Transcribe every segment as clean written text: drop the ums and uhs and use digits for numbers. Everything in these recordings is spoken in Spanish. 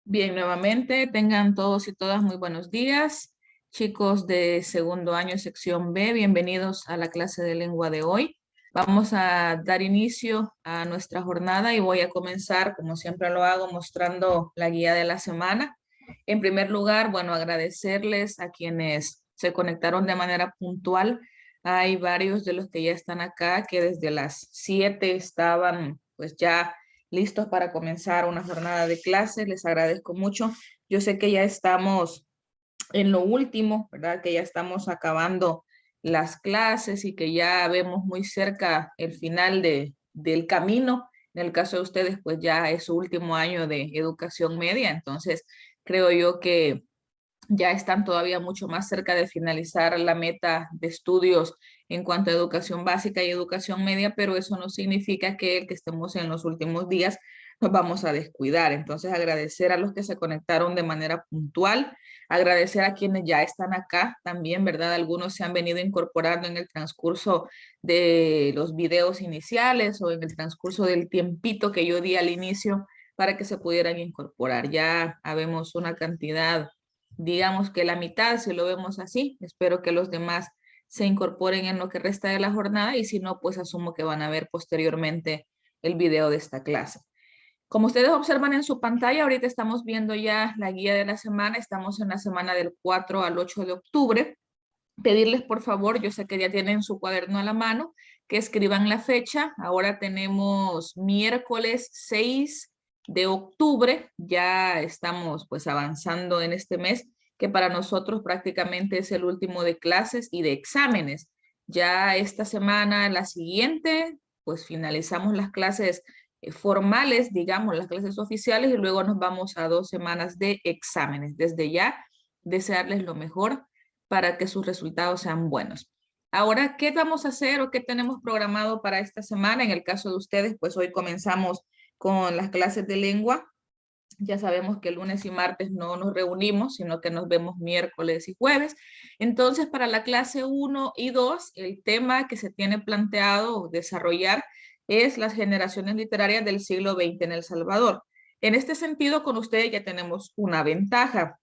Bien, nuevamente tengan todos y todas muy buenos días. Chicos de segundo año, sección B, bienvenidos a la clase de lengua de hoy. Vamos a dar inicio a nuestra jornada y voy a comenzar, como siempre lo hago, mostrando la guía de la semana. En primer lugar, bueno, agradecerles a quienes se conectaron de manera puntual. Hay varios de los que ya están acá que desde las 7 estaban pues ya listos para comenzar una jornada de clases. Les agradezco mucho. Yo sé que ya estamos en lo último, ¿verdad? Que ya estamos acabando las clases y que ya vemos muy cerca el final del camino. En el caso de ustedes, pues ya es su último año de educación media, entonces creo yo que ya están todavía mucho más cerca de finalizar la meta de estudios en cuanto a educación básica y educación media, pero eso no significa que el que estemos en los últimos días nos vamos a descuidar. Entonces, agradecer a los que se conectaron de manera puntual, agradecer a quienes ya están acá también, ¿verdad? Algunos se han venido incorporando en el transcurso de los videos iniciales o en el transcurso del tiempito que yo di al inicio para que se pudieran incorporar. Ya habemos una cantidad, digamos que la mitad, si lo vemos así. Espero que los demás se incorporen en lo que resta de la jornada y si no, pues asumo que van a ver posteriormente el video de esta clase. Como ustedes observan en su pantalla, ahorita estamos viendo ya la guía de la semana. Estamos en la semana del 4 al 8 de octubre. Pedirles, por favor, yo sé que ya tienen su cuaderno a la mano, que escriban la fecha. Ahora tenemos miércoles 6 de octubre. Ya estamos pues avanzando en este mes, que para nosotros prácticamente es el último de clases y de exámenes. Ya esta semana, la siguiente, pues finalizamos las clases formales, digamos, las clases oficiales y luego nos vamos a 2 semanas de exámenes. Desde ya, desearles lo mejor para que sus resultados sean buenos. Ahora, ¿qué vamos a hacer o qué tenemos programado para esta semana? En el caso de ustedes, pues hoy comenzamos con las clases de lengua. Ya sabemos que lunes y martes no nos reunimos, sino que nos vemos miércoles y jueves. Entonces, para la clase 1 y 2, el tema que se tiene planteado desarrollar es las generaciones literarias del siglo XX en El Salvador. En este sentido, con ustedes ya tenemos una ventaja.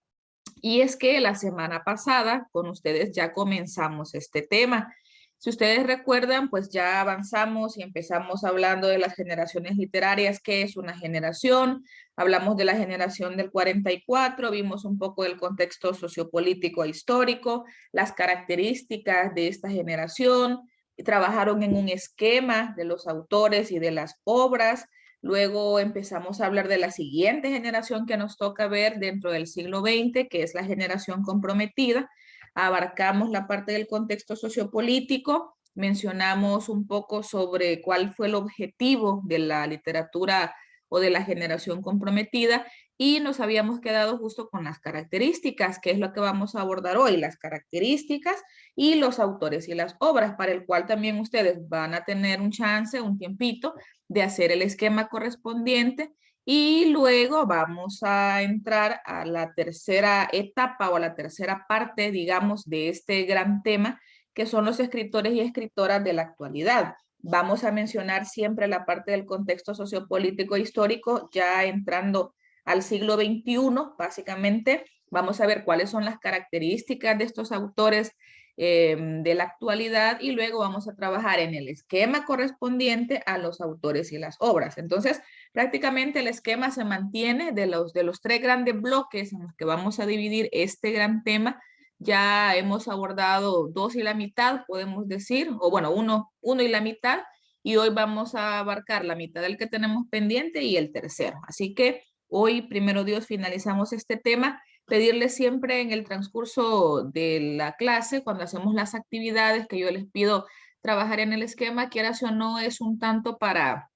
Y es que la semana pasada con ustedes ya comenzamos este tema. Si ustedes recuerdan, pues ya avanzamos y empezamos hablando de las generaciones literarias, qué es una generación. Hablamos de la generación del 44, vimos un poco del contexto sociopolítico e histórico, las características de esta generación, y trabajaron en un esquema de los autores y de las obras. Luego empezamos a hablar de la siguiente generación que nos toca ver dentro del siglo XX, que es la generación comprometida. Abarcamos la parte del contexto sociopolítico, mencionamos un poco sobre cuál fue el objetivo de la literatura o de la generación comprometida y nos habíamos quedado justo con las características, que es lo que vamos a abordar hoy, las características y los autores y las obras, para el cual también ustedes van a tener un chance, un tiempito de hacer el esquema correspondiente y luego vamos a entrar a la tercera etapa o a la tercera parte, digamos, de este gran tema, que son los escritores y escritoras de la actualidad. Vamos a mencionar siempre la parte del contexto sociopolítico e histórico, ya entrando al siglo XXI, básicamente. Vamos a ver cuáles son las características de estos autores de la actualidad y luego vamos a trabajar en el esquema correspondiente a los autores y las obras. Entonces, prácticamente el esquema se mantiene de los 3 grandes bloques en los que vamos a dividir este gran tema. Ya hemos abordado 2 y la mitad, podemos decir, o bueno, uno y la mitad, y hoy vamos a abarcar la mitad del que tenemos pendiente y el tercero. Así que hoy, primero Dios, finalizamos este tema. Pedirles siempre en el transcurso de la clase, cuando hacemos las actividades, que yo les pido trabajar en el esquema, quieras o no, es un tanto para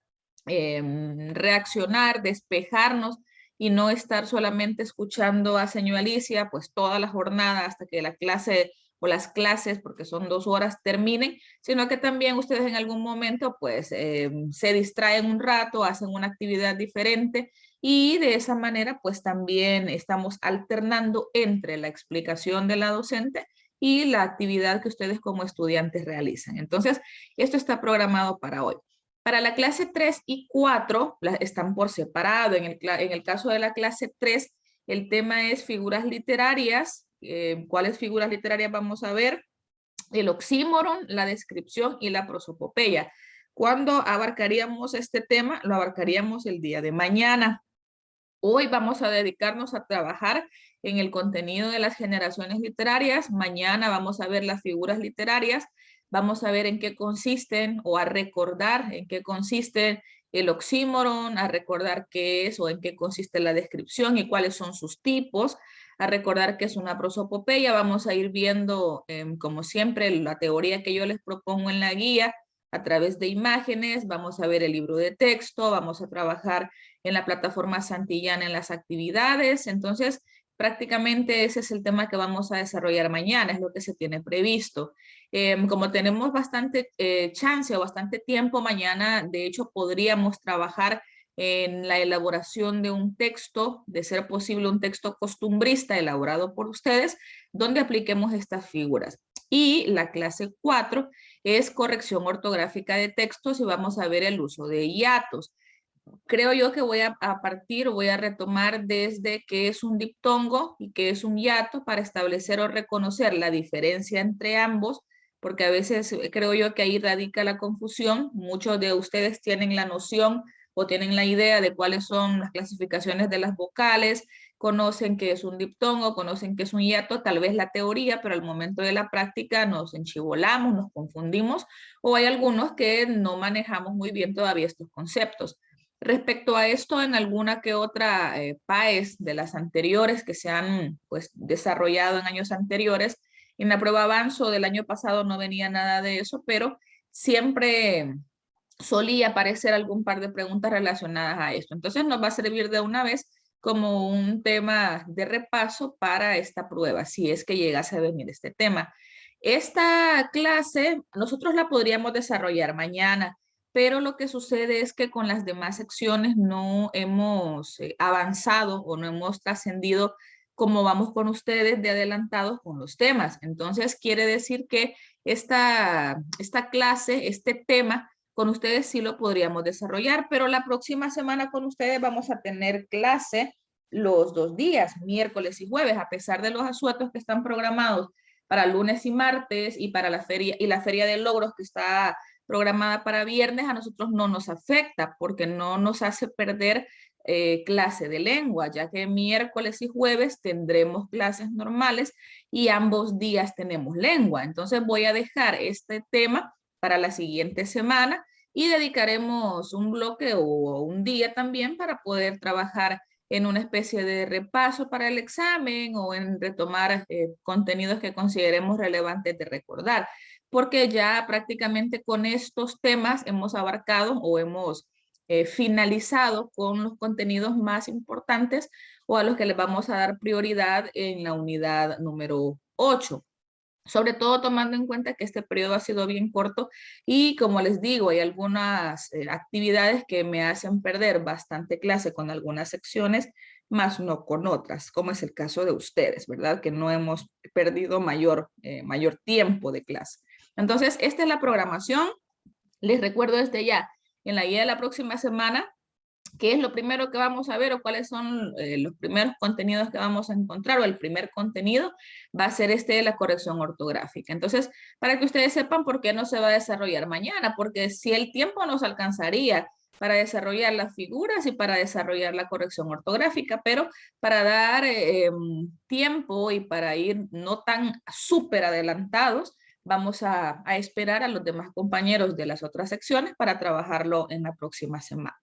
reaccionar, despejarnos y no estar solamente escuchando a señor Alicia, pues toda la jornada hasta que la clase o las clases, porque son 2 horas, terminen, sino que también ustedes en algún momento pues se distraen un rato, hacen una actividad diferente y de esa manera pues también estamos alternando entre la explicación de la docente y la actividad que ustedes como estudiantes realizan. Entonces, esto está programado para hoy. Para la clase 3 y 4 están por separado. En el caso de la clase 3, el tema es figuras literarias. ¿Cuáles figuras literarias vamos a ver? El oxímoron, la descripción y la prosopopeya. ¿Cuándo abarcaríamos este tema? Lo abarcaríamos el día de mañana. Hoy vamos a dedicarnos a trabajar en el contenido de las generaciones literarias. Mañana vamos a ver las figuras literarias. Vamos a ver en qué consisten o a recordar en qué consiste el oxímoron, a recordar qué es o en qué consiste la descripción y cuáles son sus tipos, a recordar qué es una prosopopeya. Vamos a ir viendo, como siempre, la teoría que yo les propongo en la guía a través de imágenes. Vamos a ver el libro de texto, vamos a trabajar en la plataforma Santillana en las actividades. Entonces, prácticamente ese es el tema que vamos a desarrollar mañana, es lo que se tiene previsto. Como tenemos bastante chance o bastante tiempo mañana, de hecho podríamos trabajar en la elaboración de un texto, de ser posible un texto costumbrista elaborado por ustedes, donde apliquemos estas figuras. Y la clase 4 es corrección ortográfica de textos y vamos a ver el uso de hiatos. Creo yo que voy a partir o voy a retomar desde qué es un diptongo y qué es un hiato para establecer o reconocer la diferencia entre ambos, porque a veces creo yo que ahí radica la confusión. Muchos de ustedes tienen la noción o tienen la idea de cuáles son las clasificaciones de las vocales, conocen qué es un diptongo, conocen qué es un hiato, tal vez la teoría, pero al momento de la práctica nos enchivolamos, nos confundimos, o hay algunos que no manejamos muy bien todavía estos conceptos. Respecto a esto, en alguna que otra PAES de las anteriores que se han pues, desarrollado en años anteriores, en la prueba avanzo del año pasado no venía nada de eso, pero siempre solía aparecer algún par de preguntas relacionadas a esto. Entonces nos va a servir de una vez como un tema de repaso para esta prueba, si es que llegase a venir este tema. Esta clase nosotros la podríamos desarrollar mañana, pero lo que sucede es que con las demás secciones no hemos avanzado o no hemos trascendido como vamos con ustedes de adelantados con los temas. Entonces quiere decir que esta clase, este tema, con ustedes sí lo podríamos desarrollar, pero la próxima semana con ustedes vamos a tener clase los 2 días, miércoles y jueves, a pesar de los asuetos que están programados para lunes y martes y para la feria de logros que está programada para viernes, a nosotros no nos afecta porque no nos hace perder clase de lengua, ya que miércoles y jueves tendremos clases normales y ambos días tenemos lengua. Entonces voy a dejar este tema para la siguiente semana y dedicaremos un bloque o un día también para poder trabajar en una especie de repaso para el examen o en retomar contenidos que consideremos relevantes de recordar, porque ya prácticamente con estos temas hemos abarcado o hemos finalizado con los contenidos más importantes o a los que les vamos a dar prioridad en la unidad número 8. Sobre todo tomando en cuenta que este periodo ha sido bien corto y como les digo, hay algunas actividades que me hacen perder bastante clase con algunas secciones, más no con otras, como es el caso de ustedes, ¿verdad? Que no hemos perdido mayor tiempo de clase. Entonces, esta es la programación. Les recuerdo desde ya, en la guía de la próxima semana, qué es lo primero que vamos a ver o cuáles son los primeros contenidos que vamos a encontrar, o el primer contenido va a ser este de la corrección ortográfica. Entonces, para que ustedes sepan por qué no se va a desarrollar mañana, porque si el tiempo nos alcanzaría para desarrollar las figuras y para desarrollar la corrección ortográfica, pero para dar tiempo y para ir no tan súper adelantados, vamos a esperar a los demás compañeros de las otras secciones para trabajarlo en la próxima semana.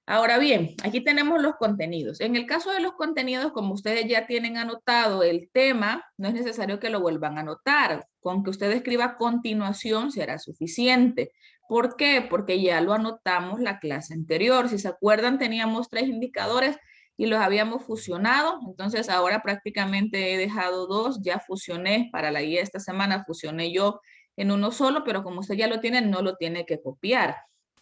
Ahora bien, aquí tenemos los contenidos. En el caso de los contenidos, como ustedes ya tienen anotado el tema, no es necesario que lo vuelvan a anotar. Con que usted escriba a continuación será suficiente. ¿Por qué? Porque ya lo anotamos la clase anterior. Si se acuerdan, teníamos 3 indicadores y los habíamos fusionado. Entonces, ahora prácticamente he dejado 2. Ya fusioné para la guía de esta semana, fusioné yo en uno solo, pero como usted ya lo tiene, no lo tiene que copiar.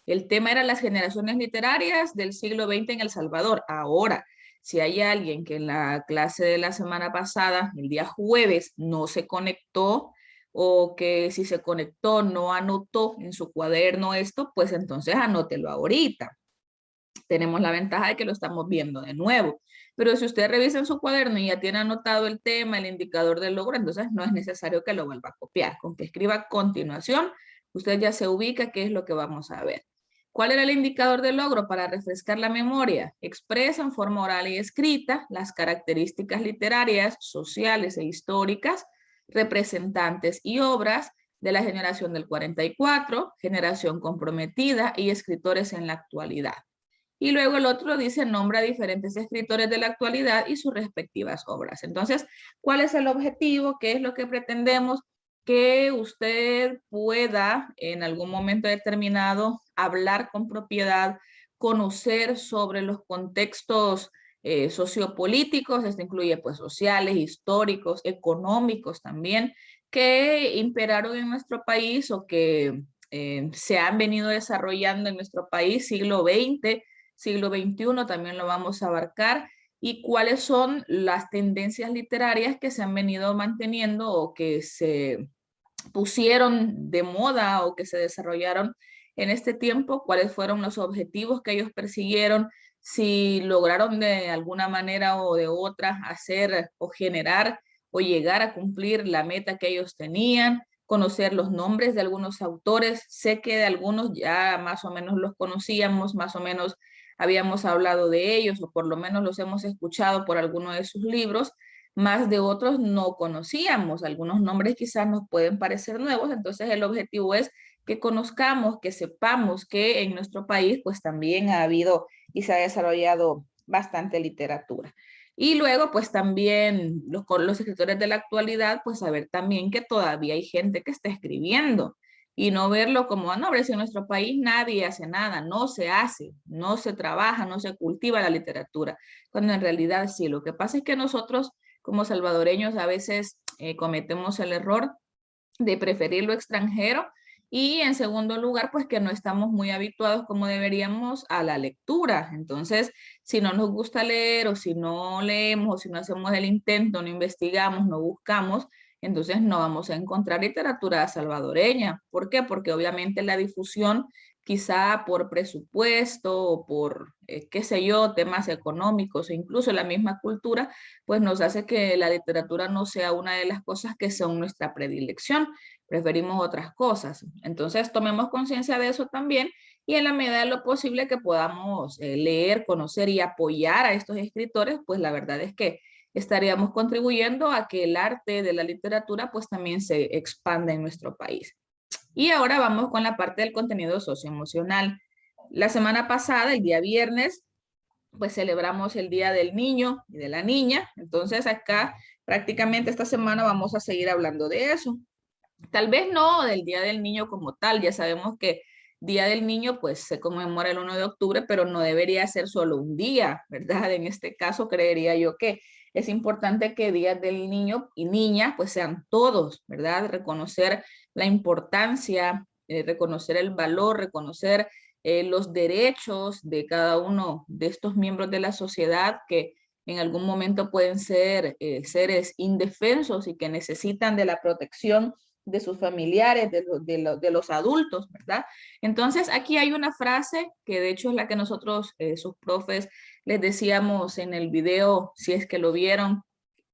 El tema era las generaciones literarias del siglo XX en El Salvador. Ahora, si hay alguien que en la clase de la semana pasada, el día jueves, no se conectó o que si se conectó no anotó en su cuaderno esto, pues entonces anótelo ahorita. Tenemos la ventaja de que lo estamos viendo de nuevo. Pero si usted revisa en su cuaderno y ya tiene anotado el tema, el indicador del logro, entonces no es necesario que lo vuelva a copiar. Con que escriba a continuación, usted ya se ubica qué es lo que vamos a ver. ¿Cuál era el indicador del logro? Para refrescar la memoria. Expresa en forma oral y escrita las características literarias, sociales e históricas, representantes y obras de la generación del 44, generación comprometida y escritores en la actualidad. Y luego el otro dice, nombra diferentes escritores de la actualidad y sus respectivas obras. Entonces, ¿cuál es el objetivo? ¿Qué es lo que pretendemos? Que usted pueda en algún momento determinado hablar con propiedad, conocer sobre los contextos sociopolíticos, esto incluye pues sociales, históricos, económicos también, que imperaron en nuestro país o que se han venido desarrollando en nuestro país siglo XX, siglo XXI también lo vamos a abarcar, y cuáles son las tendencias literarias que se han venido manteniendo o que se pusieron de moda o que se desarrollaron en este tiempo, cuáles fueron los objetivos que ellos persiguieron, si lograron de alguna manera o de otra hacer o generar o llegar a cumplir la meta que ellos tenían, conocer los nombres de algunos autores. Sé que de algunos ya más o menos los conocíamos, más o menos habíamos hablado de ellos o por lo menos los hemos escuchado por alguno de sus libros, más de otros no conocíamos. Algunos nombres quizás nos pueden parecer nuevos, entonces el objetivo es que conozcamos, que sepamos que en nuestro país pues también ha habido y se ha desarrollado bastante literatura. Y luego pues también los escritores de la actualidad, pues saber también que todavía hay gente que está escribiendo y no verlo como, no, hombre, si en nuestro país nadie hace nada, no se hace, no se trabaja, no se cultiva la literatura, cuando en realidad sí. Lo que pasa es que nosotros como salvadoreños a veces cometemos el error de preferir lo extranjero y en segundo lugar, pues que no estamos muy habituados como deberíamos a la lectura. Entonces, si no nos gusta leer o si no leemos o si no hacemos el intento, no investigamos, no buscamos, entonces no vamos a encontrar literatura salvadoreña. ¿Por qué? Porque obviamente la difusión, quizá por presupuesto o por, qué sé yo, temas económicos e incluso la misma cultura, pues nos hace que la literatura no sea una de las cosas que son nuestra predilección. Preferimos otras cosas. Entonces, tomemos conciencia de eso también y en la medida de lo posible que podamos leer, conocer y apoyar a estos escritores, pues la verdad es que estaríamos contribuyendo a que el arte de la literatura pues también se expanda en nuestro país. Y ahora vamos con la parte del contenido socioemocional. La semana pasada, el día viernes, pues celebramos el Día del Niño y de la Niña. Entonces acá prácticamente esta semana vamos a seguir hablando de eso. Tal vez no del Día del Niño como tal, ya sabemos que Día del Niño pues se conmemora el 1 de octubre, pero no debería ser solo un día, ¿verdad? En este caso creería yo que es importante que días del niño y niña pues sean todos, ¿verdad? Reconocer la importancia, reconocer el valor, reconocer los derechos de cada uno de estos miembros de la sociedad que en algún momento pueden ser seres indefensos y que necesitan de la protección de sus familiares, de los adultos, ¿verdad? Entonces, aquí hay una frase que de hecho es la que nosotros, sus profes, les decíamos en el video, si es que lo vieron,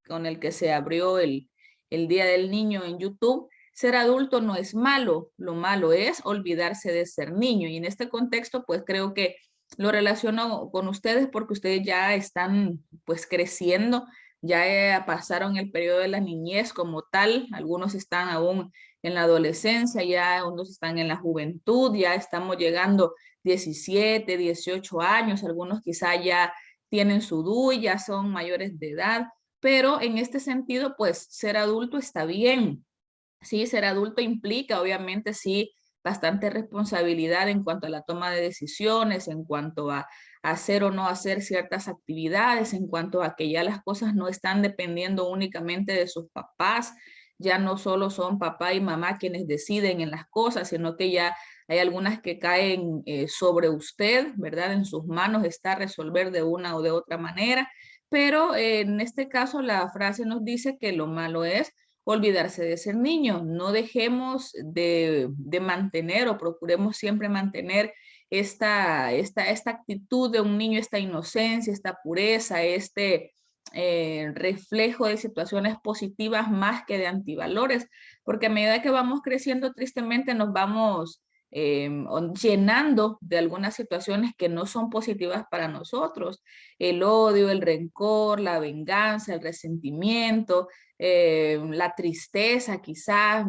con el que se abrió el Día del Niño en YouTube. Ser adulto no es malo, lo malo es olvidarse de ser niño. Y en este contexto, pues creo que lo relaciono con ustedes porque ustedes ya están pues creciendo, ya pasaron el periodo de la niñez como tal, algunos están aún en la adolescencia, ya unos están en la juventud, ya estamos llegando 17, 18 años, algunos quizá ya tienen su DUI, ya son mayores de edad, pero en este sentido, pues ser adulto está bien. Sí, ser adulto implica, obviamente, sí, bastante responsabilidad en cuanto a la toma de decisiones, en cuanto a hacer o no hacer ciertas actividades, en cuanto a que ya las cosas no están dependiendo únicamente de sus papás, ya no solo son papá y mamá quienes deciden en las cosas, sino que ya hay algunas que caen sobre usted, ¿verdad? En sus manos está resolver de una o de otra manera, pero en este caso la frase nos dice que lo malo es olvidarse de ser niño. No dejemos de mantener o procuremos siempre mantener esta actitud de un niño, esta inocencia, esta pureza, este reflejo de situaciones positivas más que de antivalores, porque a medida que vamos creciendo, tristemente nos vamos llenando de algunas situaciones que no son positivas para nosotros. El odio, el rencor, la venganza, el resentimiento, la tristeza quizás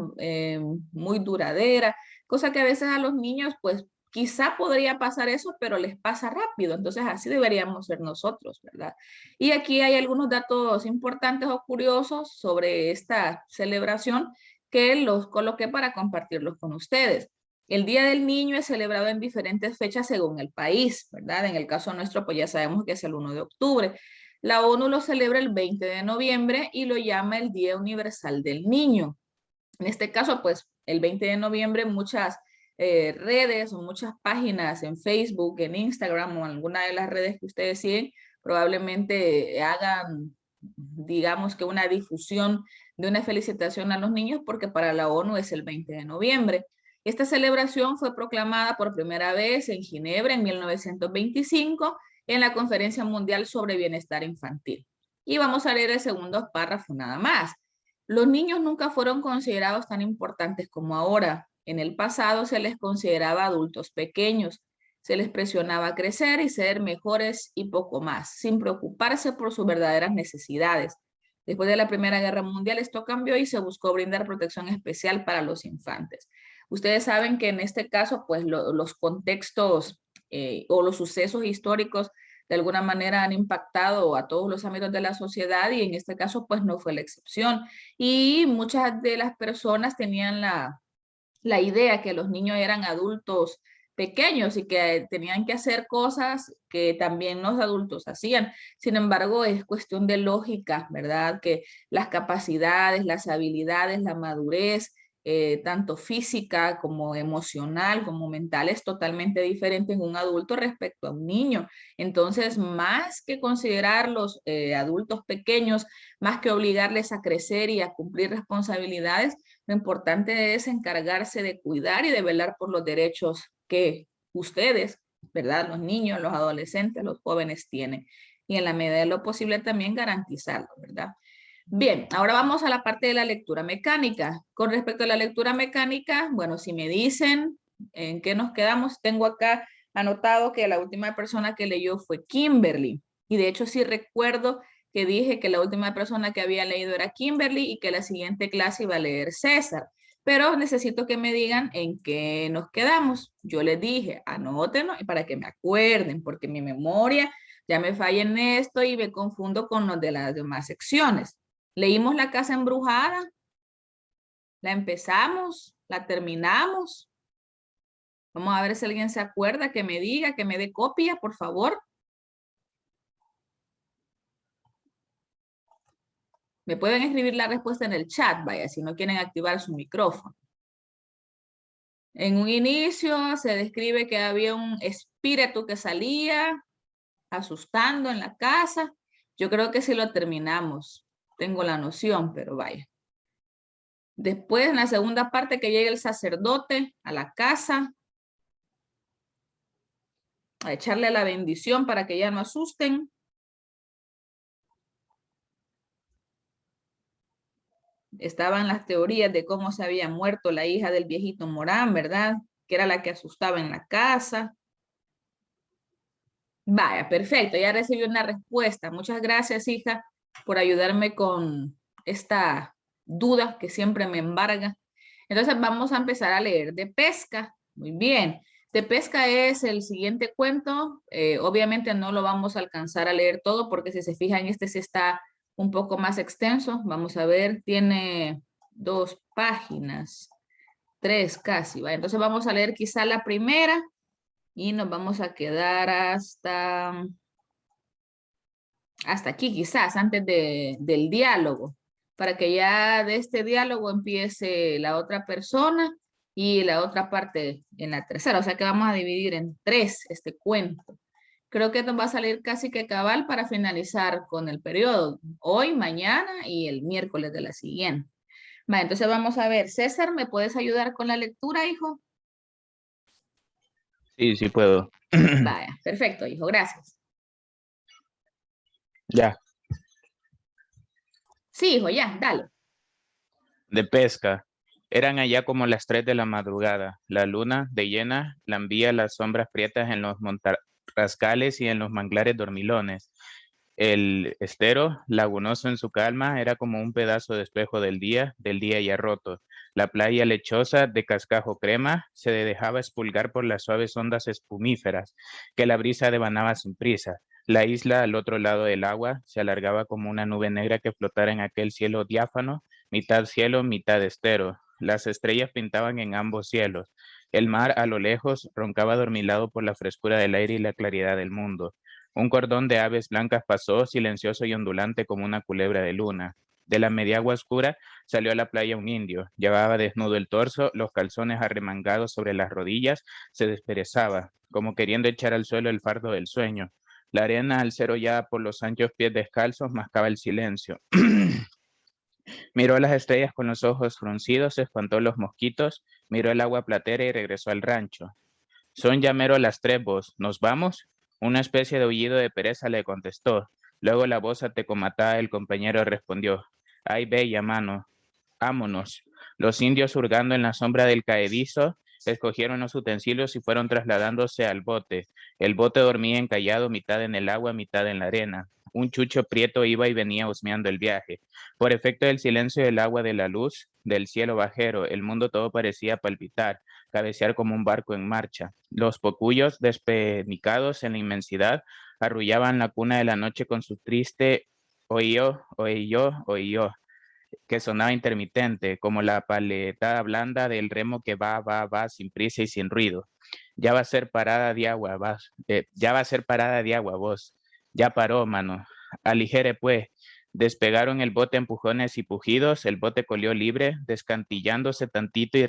muy duradera, cosa que a veces a los niños pues quizá podría pasar eso, pero les pasa rápido. Entonces así deberíamos ser nosotros, ¿verdad? Y aquí hay algunos datos importantes o curiosos sobre esta celebración que los coloqué para compartirlos con ustedes. El Día del Niño es celebrado en diferentes fechas según el país, ¿verdad? En el caso nuestro, pues ya sabemos que es el 1 de octubre. La ONU lo celebra el 20 de noviembre y lo llama el Día Universal del Niño. En este caso, pues el 20 de noviembre muchas redes o muchas páginas en Facebook, en Instagram o en alguna de las redes que ustedes siguen, probablemente hagan, digamos que una difusión de una felicitación a los niños porque para la ONU es el 20 de noviembre. Esta celebración fue proclamada por primera vez en Ginebra en 1925 en la Conferencia Mundial sobre Bienestar Infantil. Y vamos a leer el segundo párrafo nada más. Los niños nunca fueron considerados tan importantes como ahora. En el pasado se les consideraba adultos pequeños. Se les presionaba a crecer y ser mejores y poco más, sin preocuparse por sus verdaderas necesidades. Después de la Primera Guerra Mundial esto cambió y se buscó brindar protección especial para los infantes. Ustedes saben que en este caso, pues los contextos o los sucesos históricos de alguna manera han impactado a todos los ámbitos de la sociedad y en este caso pues no fue la excepción. Y muchas de las personas tenían la idea que los niños eran adultos pequeños y que tenían que hacer cosas que también los adultos hacían. Sin embargo, es cuestión de lógica, ¿verdad? Que las capacidades, las habilidades, la madurez, tanto física como emocional, como mental, es totalmente diferente en un adulto respecto a un niño. Entonces, más que considerarlos adultos pequeños, más que obligarles a crecer y a cumplir responsabilidades, lo importante es encargarse de cuidar y de velar por los derechos que ustedes, ¿verdad? Los niños, los adolescentes, los jóvenes tienen. Y en la medida de lo posible también garantizarlo, ¿verdad? Bien, ahora vamos a la parte de la lectura mecánica. Con respecto a la lectura mecánica, bueno, si me dicen en qué nos quedamos, tengo acá anotado que la última persona que leyó fue Kimberly. Y de hecho sí recuerdo que dije que la última persona que había leído era Kimberly y que la siguiente clase iba a leer César. Pero necesito que me digan en qué nos quedamos. Yo les dije, anótenlo para que me acuerden, porque mi memoria ya me falla en esto y me confundo con los de las demás secciones. Leímos La Casa Embrujada, la empezamos, la terminamos. Vamos a ver si alguien se acuerda, que me diga, que me dé copia, por favor. Me pueden escribir la respuesta en el chat, vaya, si no quieren activar su micrófono. En un inicio se describe que había un espíritu que salía asustando en la casa. Yo creo que sí lo terminamos. Tengo la noción, pero vaya. Después, en la segunda parte, que llega el sacerdote a la casa a echarle la bendición para que ya no asusten. Estaban las teorías de cómo se había muerto la hija del viejito Morán, ¿verdad? Que era la que asustaba en la casa. Vaya, perfecto, ya recibí una respuesta. Muchas gracias, hija, por ayudarme con esta duda que siempre me embarga. Entonces vamos a empezar a leer de pesca. Muy bien. De pesca es el siguiente cuento. Obviamente no lo vamos a alcanzar a leer todo porque si se fijan, este sí está un poco más extenso. Vamos a ver, tiene 2 páginas, 3 casi. ¿Va? Entonces vamos a leer quizá la primera y nos vamos a quedar hasta aquí quizás, antes del diálogo, para que ya de este diálogo empiece la otra persona y la otra parte en la tercera. O sea que vamos a dividir en 3 este cuento. Creo que nos va a salir casi que cabal para finalizar con el periodo. Hoy, mañana y el miércoles de la siguiente. Va, entonces vamos a ver. César, ¿me puedes ayudar con la lectura, hijo? Sí, sí puedo. Vaya, perfecto, hijo, gracias. Ya, Sí, hijo, ya, dale. de pesca. Eran allá como las 3 de la madrugada. La luna, de llena, lambía las sombras prietas en los montarrascales y en los manglares dormilones. El estero, lagunoso en su calma, era como un pedazo de espejo del día ya roto. La playa lechosa, de cascajo crema, se dejaba espulgar por las suaves ondas espumíferas que la brisa devanaba sin prisa. La isla, al otro lado del agua, se alargaba como una nube negra que flotara en aquel cielo diáfano, mitad cielo, mitad estero. Las estrellas pintaban en ambos cielos. El mar, a lo lejos, roncaba adormilado por la frescura del aire y la claridad del mundo. Un cordón de aves blancas pasó, silencioso y ondulante como una culebra de luna. De la media agua oscura salió a la playa un indio. Llevaba desnudo el torso, los calzones arremangados sobre las rodillas, se desperezaba, como queriendo echar al suelo el fardo del sueño. La arena, al ser hollada por los anchos pies descalzos, mascaba el silencio. Miró las estrellas con los ojos fruncidos, espantó los mosquitos, miró el agua platera y regresó al rancho. Son ya mero las 3, vos. ¿Nos vamos? Una especie de aullido de pereza le contestó. Luego la voz atecomatada del compañero respondió. Ay, bella mano, vámonos. Los indios, hurgando en la sombra del caedizo, escogieron los utensilios y fueron trasladándose al bote. El bote dormía encallado, mitad en el agua, mitad en la arena. Un chucho prieto iba y venía husmeando el viaje. Por efecto del silencio del agua, de la luz, del cielo bajero, el mundo todo parecía palpitar, cabecear como un barco en marcha. Los pocuyos, despenicados en la inmensidad, arrullaban la cuna de la noche con su triste oío, oío, oío, que sonaba intermitente, como la paletada blanda del remo que va, sin prisa y sin ruido. Ya va a ser parada de agua, ya va a ser parada de agua, vos. Ya paró, mano. Aligere, pues. Despegaron el bote a empujones y pujidos, el bote colió libre, descantillándose tantito y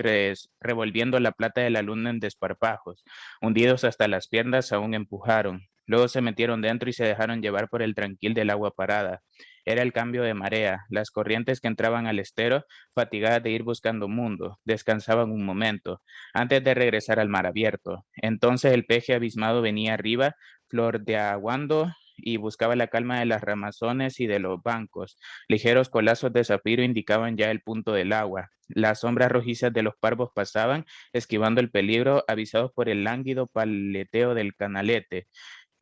revolviendo la plata de la luna en desparpajos. Hundidos hasta las piernas, aún empujaron. Luego se metieron dentro y se dejaron llevar por el tranquil del agua parada. Era el cambio de marea. Las corrientes que entraban al estero, fatigadas de ir buscando mundo, descansaban un momento, antes de regresar al mar abierto. Entonces el peje abismado venía arriba, flordeaguando, y buscaba la calma de las ramazones y de los bancos. Ligeros colazos de zafiro indicaban ya el punto del agua. Las sombras rojizas de los parvos pasaban, esquivando el peligro, avisados por el lánguido paleteo del canalete.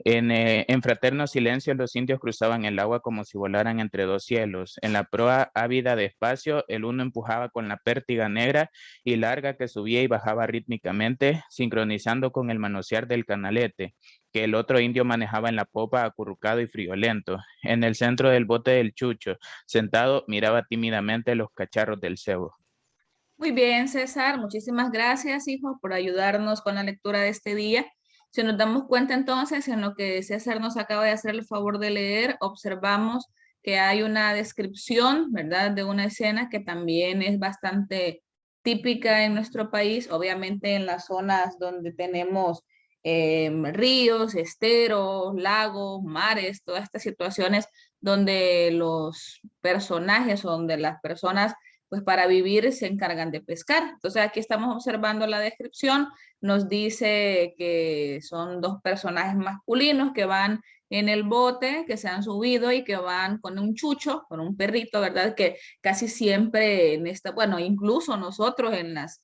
En fraterno silencio los indios cruzaban el agua como si volaran entre dos cielos. En la proa ávida de espacio, el uno empujaba con la pértiga negra y larga que subía y bajaba rítmicamente, sincronizando con el manosear del canalete, que el otro indio manejaba en la popa acurrucado y friolento. En el centro del bote del chucho, sentado, miraba tímidamente los cacharros del cebo. Muy bien, César, muchísimas gracias, hijo, por ayudarnos con la lectura de este día. Si nos damos cuenta entonces, en lo que César nos acaba de hacer el favor de leer, observamos que hay una descripción, ¿verdad?, de una escena que también es bastante típica en nuestro país, obviamente en las zonas donde tenemos ríos, esteros, lagos, mares, todas estas situaciones donde los personajes o donde las personas pues para vivir se encargan de pescar. Entonces aquí estamos observando la descripción, nos dice que son dos personajes masculinos que van en el bote, que se han subido y que van con un chucho, con un perrito, ¿verdad? Que casi siempre en esta, bueno, incluso nosotros en las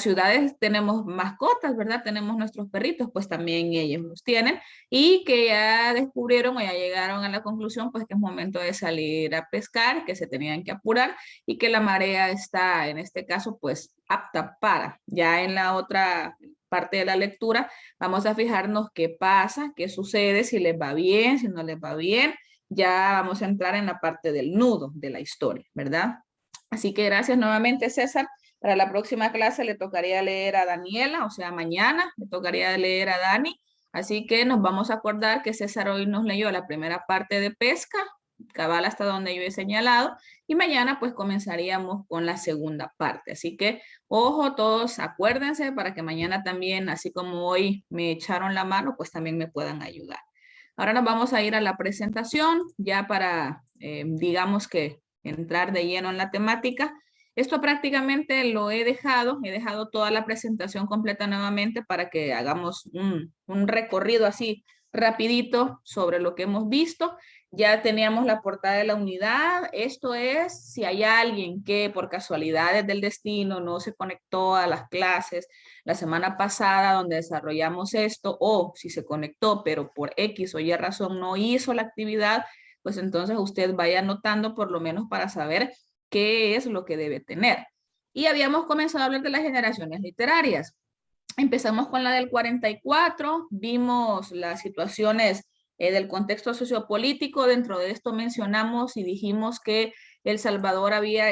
ciudades tenemos mascotas, ¿verdad? Tenemos nuestros perritos, pues también ellos los tienen y que ya descubrieron o ya llegaron a la conclusión, pues que es momento de salir a pescar, que se tenían que apurar y que la marea está, en este caso, pues apta para. Ya en la otra parte de la lectura vamos a fijarnos qué pasa, qué sucede, si les va bien, si no les va bien. Ya vamos a entrar en la parte del nudo de la historia, ¿verdad? Así que gracias nuevamente, César. Para la próxima clase le tocaría leer a Daniela, o sea, mañana le tocaría leer a Dani. Así que nos vamos a acordar que César hoy nos leyó la primera parte de pesca, cabal hasta donde yo he señalado, y mañana pues comenzaríamos con la segunda parte. Así que ojo todos, acuérdense para que mañana también, así como hoy me echaron la mano, pues también me puedan ayudar. Ahora nos vamos a ir a la presentación ya para, digamos que entrar de lleno en la temática. Esto prácticamente lo he dejado toda la presentación completa nuevamente para que hagamos un recorrido así rapidito sobre lo que hemos visto. Ya teníamos la portada de la unidad. Esto es si hay alguien que por casualidades del destino no se conectó a las clases la semana pasada donde desarrollamos esto, o si se conectó pero por X o Y razón no hizo la actividad, pues entonces usted vaya anotando por lo menos para saber qué es lo que debe tener. Y habíamos comenzado a hablar de las generaciones literarias. Empezamos con la del 44, vimos las situaciones del contexto sociopolítico. Dentro de esto mencionamos y dijimos que El Salvador había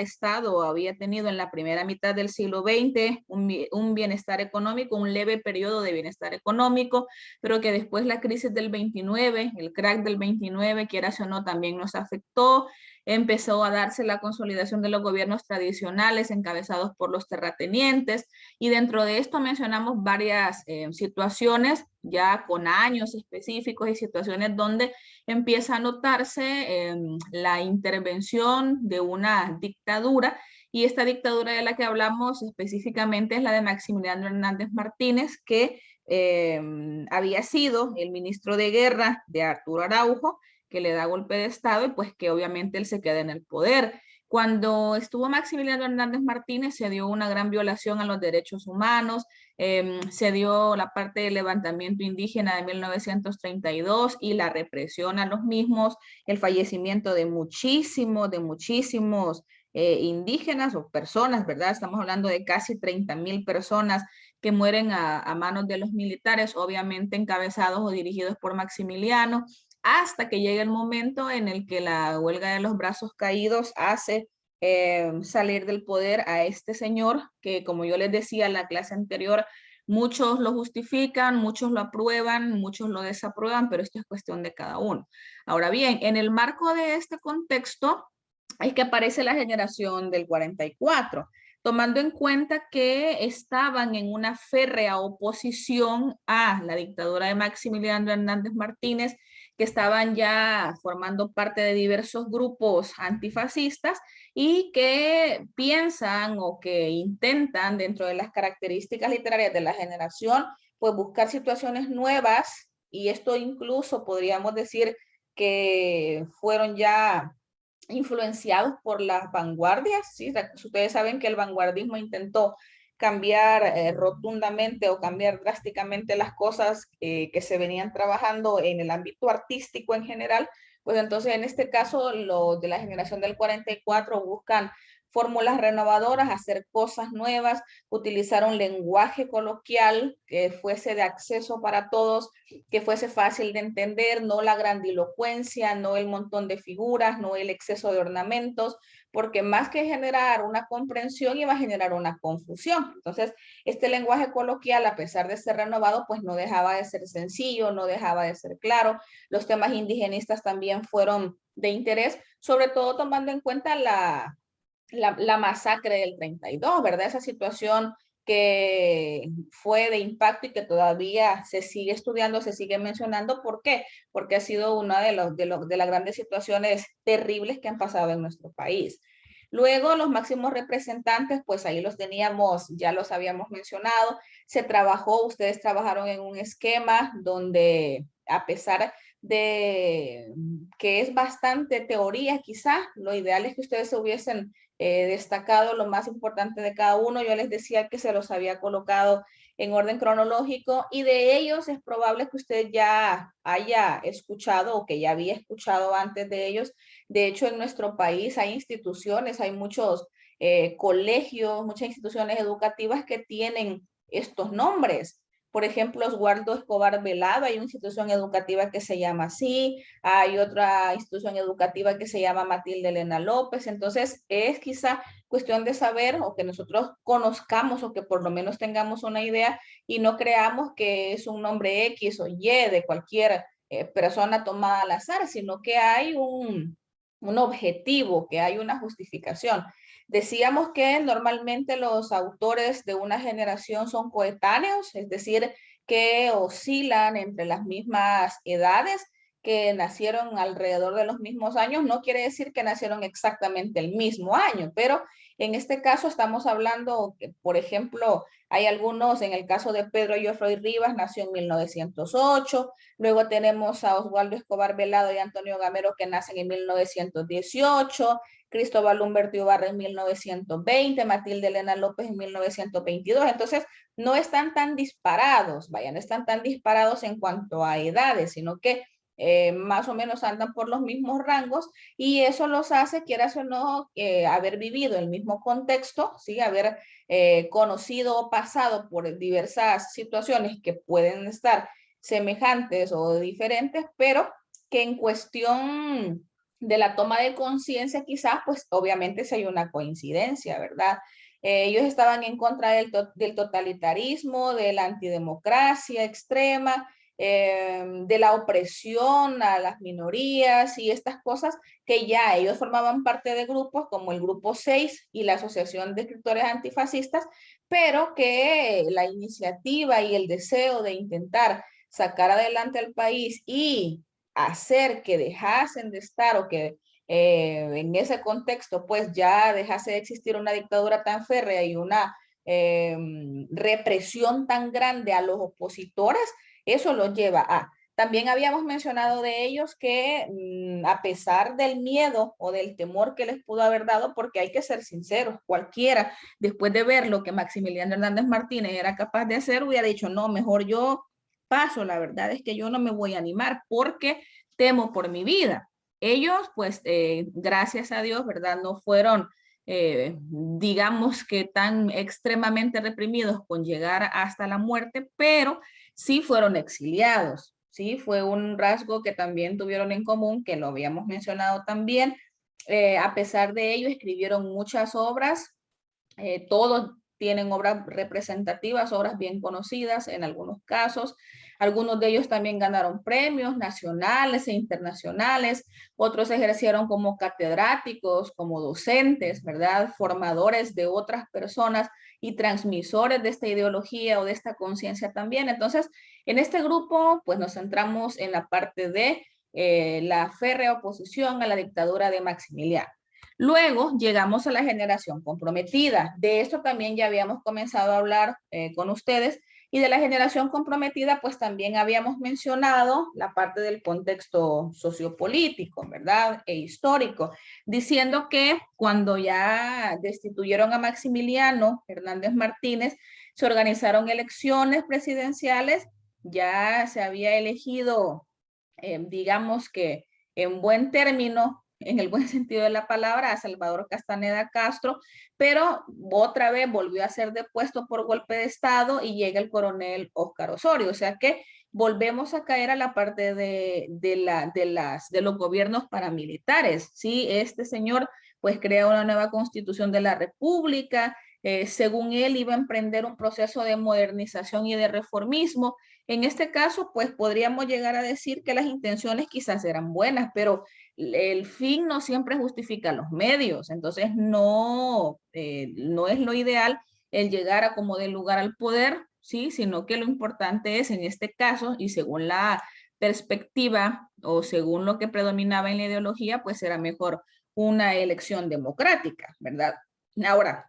tenido en la primera mitad del siglo XX un bienestar económico, un leve periodo de bienestar económico, pero que después la crisis del 29, el crack del 29, quieras o no, también nos afectó. Empezó a darse la consolidación de los gobiernos tradicionales encabezados por los terratenientes, y dentro de esto mencionamos varias situaciones ya con años específicos y situaciones donde empieza a notarse la intervención de una dictadura, y esta dictadura de la que hablamos específicamente es la de Maximiliano Hernández Martínez, que había sido el ministro de guerra de Arturo Araujo, que le da golpe de estado y pues que obviamente él se queda en el poder. Cuando estuvo Maximiliano Hernández Martínez se dio una gran violación a los derechos humanos, se dio la parte del levantamiento indígena de 1932 y la represión a los mismos, el fallecimiento de muchísimos indígenas o personas, ¿verdad? Estamos hablando de casi 30,000 personas que mueren a manos de los militares, obviamente encabezados o dirigidos por Maximiliano, hasta que llega el momento en el que la huelga de los brazos caídos hace salir del poder a este señor, que como yo les decía en la clase anterior, muchos lo justifican, muchos lo aprueban, muchos lo desaprueban, pero esto es cuestión de cada uno. Ahora bien, en el marco de este contexto es que aparece la generación del 44, tomando en cuenta que estaban en una férrea oposición a la dictadura de Maximiliano Hernández Martínez, que estaban ya formando parte de diversos grupos antifascistas y que piensan o que intentan, dentro de las características literarias de la generación, pues buscar situaciones nuevas, y esto incluso podríamos decir que fueron ya influenciados por las vanguardias, ¿sí? Ustedes saben que el vanguardismo intentó cambiar rotundamente o cambiar drásticamente las cosas que se venían trabajando en el ámbito artístico en general. Pues entonces en este caso los de la generación del 44 buscan fórmulas renovadoras, hacer cosas nuevas, utilizar un lenguaje coloquial que fuese de acceso para todos, que fuese fácil de entender, no la grandilocuencia, no el montón de figuras, no el exceso de ornamentos, porque más que generar una comprensión iba a generar una confusión. Entonces, este lenguaje coloquial, a pesar de ser renovado, pues no dejaba de ser sencillo, no dejaba de ser claro. Los temas indigenistas también fueron de interés, sobre todo tomando en cuenta la masacre del 32, ¿verdad? Esa situación que fue de impacto y que todavía se sigue estudiando, se sigue mencionando. ¿Por qué? Porque ha sido una de las grandes situaciones terribles que han pasado en nuestro país. Luego, los máximos representantes, pues ahí los teníamos, ya los habíamos mencionado. Se trabajó, ustedes trabajaron en un esquema donde, a pesar de que es bastante teoría, quizá, lo ideal es que ustedes se hubiesen destacado lo más importante de cada uno. Yo les decía que se los había colocado en orden cronológico, y de ellos es probable que usted ya haya escuchado o que ya había escuchado antes de ellos. De hecho, en nuestro país hay instituciones, hay muchos colegios, muchas instituciones educativas que tienen estos nombres. Por ejemplo, Oswaldo Escobar Velado, hay una institución educativa que se llama así, hay otra institución educativa que se llama Matilde Elena López. Entonces, es quizá cuestión de saber, o que nosotros conozcamos, o que por lo menos tengamos una idea y no creamos que es un nombre X o Y de cualquier persona tomada al azar, sino que hay un objetivo, que hay una justificación. Decíamos que normalmente los autores de una generación son coetáneos, es decir, que oscilan entre las mismas edades, que nacieron alrededor de los mismos años. No quiere decir que nacieron exactamente el mismo año, pero en este caso estamos hablando, por ejemplo, hay algunos, en el caso de Pedro Joffroy Rivas, nació en 1908, luego tenemos a Oswaldo Escobar Velado y Antonio Gamero que nacen en 1918, Cristóbal Humberto Ibarra en 1920, Matilde Elena López en 1922. Entonces, no están tan disparados, vaya, no están tan disparados en cuanto a edades, sino que más o menos andan por los mismos rangos y eso los hace, quieras o no, haber vivido el mismo contexto, ¿sí? Haber conocido o pasado por diversas situaciones que pueden estar semejantes o diferentes, pero que en cuestión de la toma de conciencia quizás, pues obviamente si hay una coincidencia, ¿verdad? Ellos estaban en contra del totalitarismo, de la antidemocracia extrema, de la opresión a las minorías y estas cosas que ya ellos formaban parte de grupos como el Grupo 6 y la Asociación de Escritores Antifascistas, pero que la iniciativa y el deseo de intentar sacar adelante al país y hacer que dejasen de estar o que en ese contexto pues ya dejase de existir una dictadura tan férrea y una represión tan grande a los opositores, eso los lleva a. También habíamos mencionado de ellos que a pesar del miedo o del temor que les pudo haber dado, porque hay que ser sinceros, cualquiera, después de ver lo que Maximiliano Hernández Martínez era capaz de hacer, hubiera dicho, no, mejor yo paso, la verdad es que yo no me voy a animar porque temo por mi vida. Ellos, pues, gracias a Dios, ¿verdad? No fueron, digamos que tan extremadamente reprimidos con llegar hasta la muerte, pero sí fueron exiliados. Sí, fue un rasgo que también tuvieron en común, que lo habíamos mencionado también. A pesar de ello, escribieron muchas obras, todos tienen obras representativas, obras bien conocidas en algunos casos. Algunos de ellos también ganaron premios nacionales e internacionales. Otros ejercieron como catedráticos, como docentes, ¿verdad? Formadores de otras personas y transmisores de esta ideología o de esta conciencia también. Entonces, en este grupo, pues nos centramos en la parte de la férrea oposición a la dictadura de Maximiliano. Luego llegamos a la generación comprometida. De esto también ya habíamos comenzado a hablar con ustedes. Y de la generación comprometida, pues también habíamos mencionado la parte del contexto sociopolítico, ¿verdad? E histórico, diciendo que cuando ya destituyeron a Maximiliano Hernández Martínez, se organizaron elecciones presidenciales, ya se había elegido, digamos que en buen término, en el buen sentido de la palabra, a Salvador Castaneda Castro, pero otra vez volvió a ser depuesto por golpe de Estado y llega el coronel Óscar Osorio. O sea que volvemos a caer a la parte de los gobiernos paramilitares. ¿Sí? Este señor pues crea una nueva constitución de la República. Según él, iba a emprender un proceso de modernización y de reformismo. En este caso, pues podríamos llegar a decir que las intenciones quizás eran buenas, pero el fin no siempre justifica los medios, entonces no, no es lo ideal el llegar a como de lugar al poder, ¿sí? Sino que lo importante es en este caso y según la perspectiva o según lo que predominaba en la ideología, pues era mejor una elección democrática, ¿verdad? Ahora,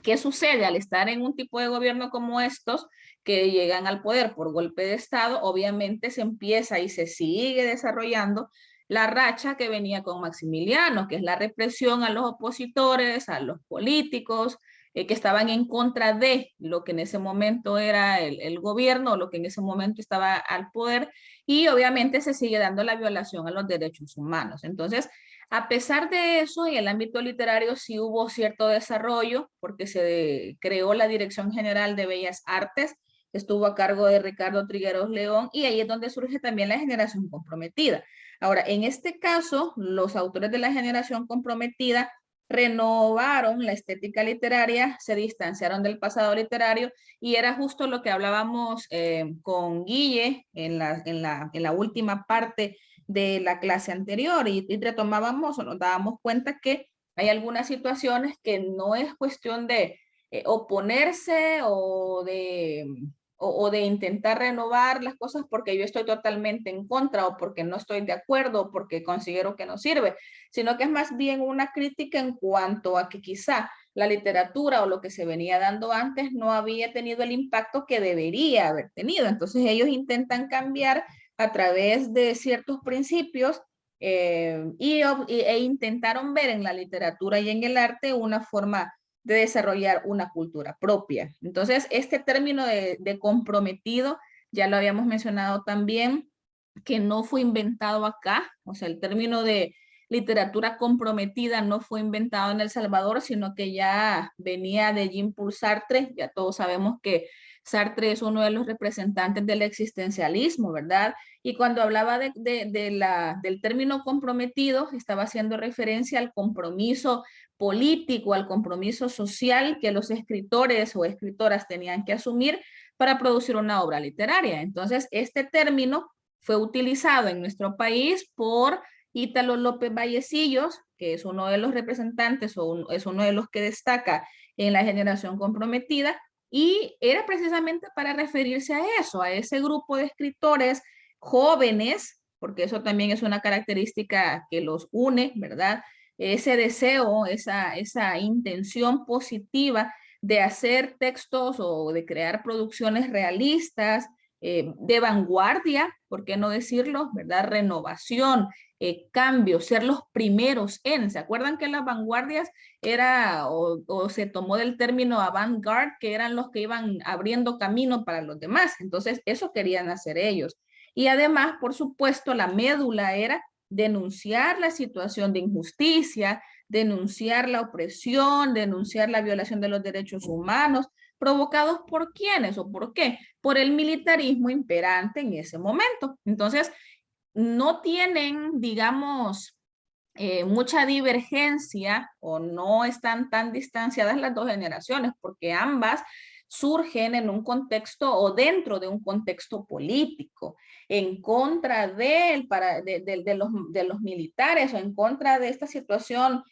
¿qué sucede al estar en un tipo de gobierno como estos que llegan al poder por golpe de Estado? Obviamente se empieza y se sigue desarrollando la racha que venía con Maximiliano, que es la represión a los opositores, a los políticos, que estaban en contra de lo que en ese momento era el gobierno, lo que en ese momento estaba al poder, y obviamente se sigue dando la violación a los derechos humanos. Entonces, a pesar de eso, en el ámbito literario sí hubo cierto desarrollo, porque se creó la Dirección General de Bellas Artes, estuvo a cargo de Ricardo Trigueros León, y ahí es donde surge también la generación comprometida. Ahora, en este caso, los autores de la generación comprometida renovaron la estética literaria, se distanciaron del pasado literario, y era justo lo que hablábamos con Guille en la última parte de la clase anterior y retomábamos o nos dábamos cuenta que hay algunas situaciones que no es cuestión de oponerse o de intentar renovar las cosas porque yo estoy totalmente en contra o porque no estoy de acuerdo o porque considero que no sirve, sino que es más bien una crítica en cuanto a que quizá la literatura o lo que se venía dando antes no había tenido el impacto que debería haber tenido. Entonces ellos intentan cambiar a través de ciertos principios e intentaron ver en la literatura y en el arte una forma de desarrollar una cultura propia. Entonces, este término de comprometido, ya lo habíamos mencionado también, que no fue inventado acá, o sea, el término de literatura comprometida no fue inventado en El Salvador, sino que ya venía de Jean-Paul Sartre. Ya todos sabemos que Sartre es uno de los representantes del existencialismo, ¿verdad? Y cuando hablaba del término comprometido, estaba haciendo referencia al compromiso político, al compromiso social que los escritores o escritoras tenían que asumir para producir una obra literaria. Entonces, este término fue utilizado en nuestro país por Ítalo López Vallecillos, que es uno de los representantes es uno de los que destaca en la generación comprometida, y era precisamente para referirse a eso, a ese grupo de escritores jóvenes, porque eso también es una característica que los une, ¿verdad? Ese deseo, esa intención positiva de hacer textos o de crear producciones realistas, de vanguardia, ¿por qué no decirlo? ¿Verdad? Renovación, cambio, ser los primeros en. ¿Se acuerdan que las vanguardias era o se tomó del término avant-garde, que eran los que iban abriendo camino para los demás? Entonces, eso querían hacer ellos. Y además, por supuesto, la médula era denunciar la situación de injusticia, denunciar la opresión, denunciar la violación de los derechos humanos, provocados por quiénes o por qué, por el militarismo imperante en ese momento. Entonces, no tienen, digamos, mucha divergencia o no están tan distanciadas las dos generaciones, porque ambas surgen en un contexto o dentro de un contexto político, en contra de los militares o en contra de esta situación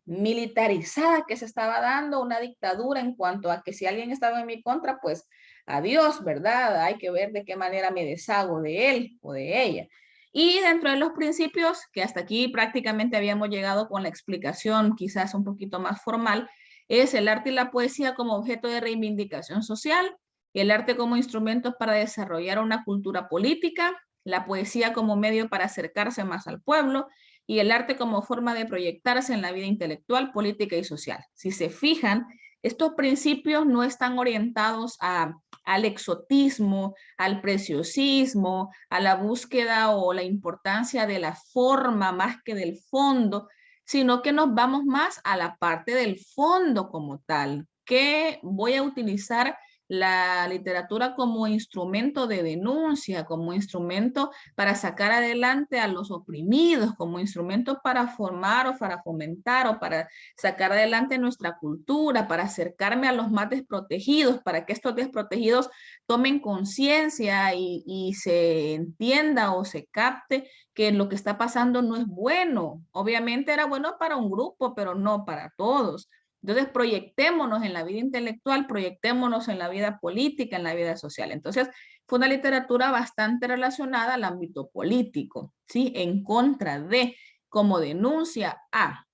militarizada que se estaba dando, una dictadura en cuanto a que si alguien estaba en mi contra, pues adiós, ¿verdad? Hay que ver de qué manera me deshago de él o de ella. Y dentro de los principios, que hasta aquí prácticamente habíamos llegado con la explicación quizás un poquito más formal, es el arte y la poesía como objeto de reivindicación social, el arte como instrumento para desarrollar una cultura política, la poesía como medio para acercarse más al pueblo y el arte como forma de proyectarse en la vida intelectual, política y social. Si se fijan, estos principios no están orientados al exotismo, al preciosismo, a la búsqueda o la importancia de la forma más que del fondo, sino que nos vamos más a la parte del fondo como tal, que voy a utilizar la literatura como instrumento de denuncia, como instrumento para sacar adelante a los oprimidos, como instrumento para formar o para fomentar o para sacar adelante nuestra cultura, para acercarme a los más desprotegidos, para que estos desprotegidos tomen conciencia y se entienda o se capte que lo que está pasando no es bueno. Obviamente era bueno para un grupo, pero no para todos. Entonces, proyectémonos en la vida intelectual, proyectémonos en la vida política, en la vida social. Entonces, fue una literatura bastante relacionada al ámbito político, ¿sí? En contra de, como denuncia a.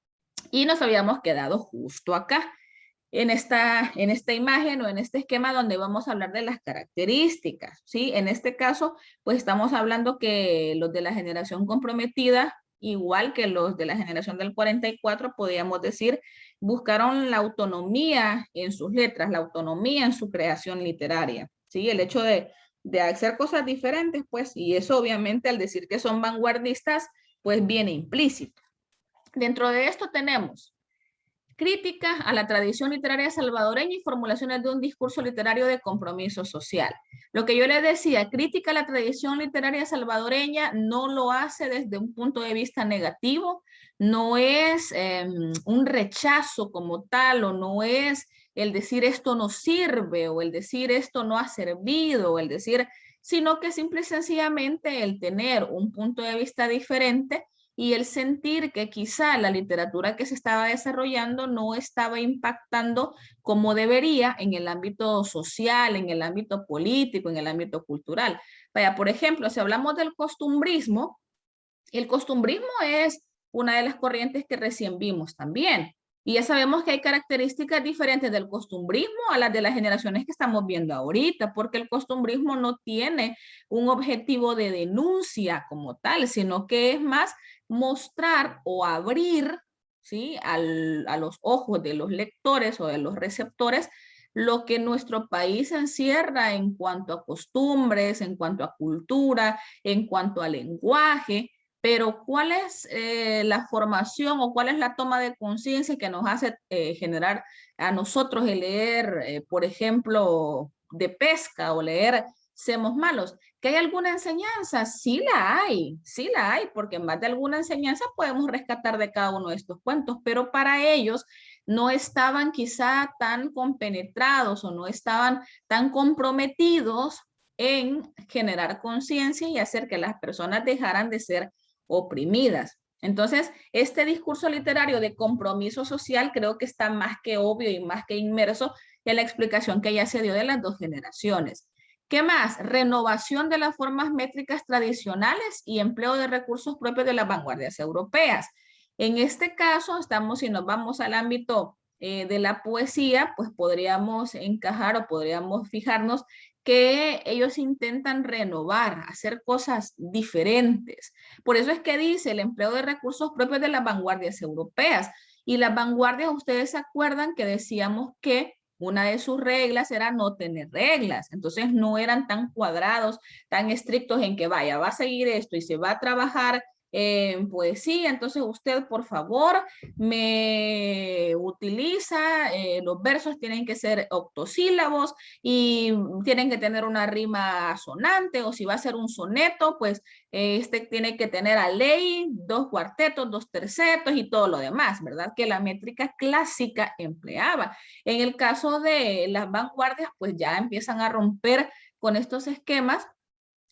Y nos habíamos quedado justo acá, en esta imagen o en este esquema donde vamos a hablar de las características, ¿sí? En este caso, pues estamos hablando que los de la generación comprometida, igual que los de la generación del 44, podríamos decir, buscaron la autonomía en sus letras, la autonomía en su creación literaria, ¿sí? El hecho de hacer cosas diferentes, pues, y eso obviamente al decir que son vanguardistas, pues viene implícito. Dentro de esto tenemos crítica a la tradición literaria salvadoreña y formulaciones de un discurso literario de compromiso social. Lo que yo les decía, crítica a la tradición literaria salvadoreña no lo hace desde un punto de vista negativo, no es un rechazo como tal o no es el decir esto no sirve o el decir esto no ha servido o el decir, sino que simple y sencillamente el tener un punto de vista diferente y el sentir que quizá la literatura que se estaba desarrollando no estaba impactando como debería en el ámbito social, en el ámbito político, en el ámbito cultural. Vaya, por ejemplo, si hablamos del costumbrismo, el costumbrismo es una de las corrientes que recién vimos también. Y ya sabemos que hay características diferentes del costumbrismo a las de las generaciones que estamos viendo ahorita, porque el costumbrismo no tiene un objetivo de denuncia como tal, sino que es más mostrar o abrir, ¿sí?, a los ojos de los lectores o de los receptores lo que nuestro país encierra en cuanto a costumbres, en cuanto a cultura, en cuanto a lenguaje. Pero ¿cuál es la formación o cuál es la toma de conciencia que nos hace generar a nosotros el leer, por ejemplo, de pesca o leer Semos Malos? ¿Que hay alguna enseñanza? Sí la hay, porque en más de alguna enseñanza podemos rescatar de cada uno de estos cuentos, pero para ellos no estaban quizá tan compenetrados o no estaban tan comprometidos en generar conciencia y hacer que las personas dejaran de ser oprimidas. Entonces, este discurso literario de compromiso social creo que está más que obvio y más que inmerso en la explicación que ya se dio de las dos generaciones. ¿Qué más? Renovación de las formas métricas tradicionales y empleo de recursos propios de las vanguardias europeas. En este caso, si nos vamos al ámbito de la poesía, pues podríamos encajar o podríamos fijarnos que ellos intentan renovar, hacer cosas diferentes. Por eso es que dice el empleo de recursos propios de las vanguardias europeas. Y las vanguardias, ustedes se acuerdan que decíamos que una de sus reglas era no tener reglas. Entonces no eran tan cuadrados, tan estrictos en que vaya, va a seguir esto y se va a trabajar en poesía. Entonces usted, por favor, me utiliza, los versos tienen que ser octosílabos y tienen que tener una rima sonante, o si va a ser un soneto, pues este tiene que tener a ley 2 cuartetos, 2 tercetos y todo lo demás, ¿verdad? Que la métrica clásica empleaba. En el caso de las vanguardias, pues ya empiezan a romper con estos esquemas.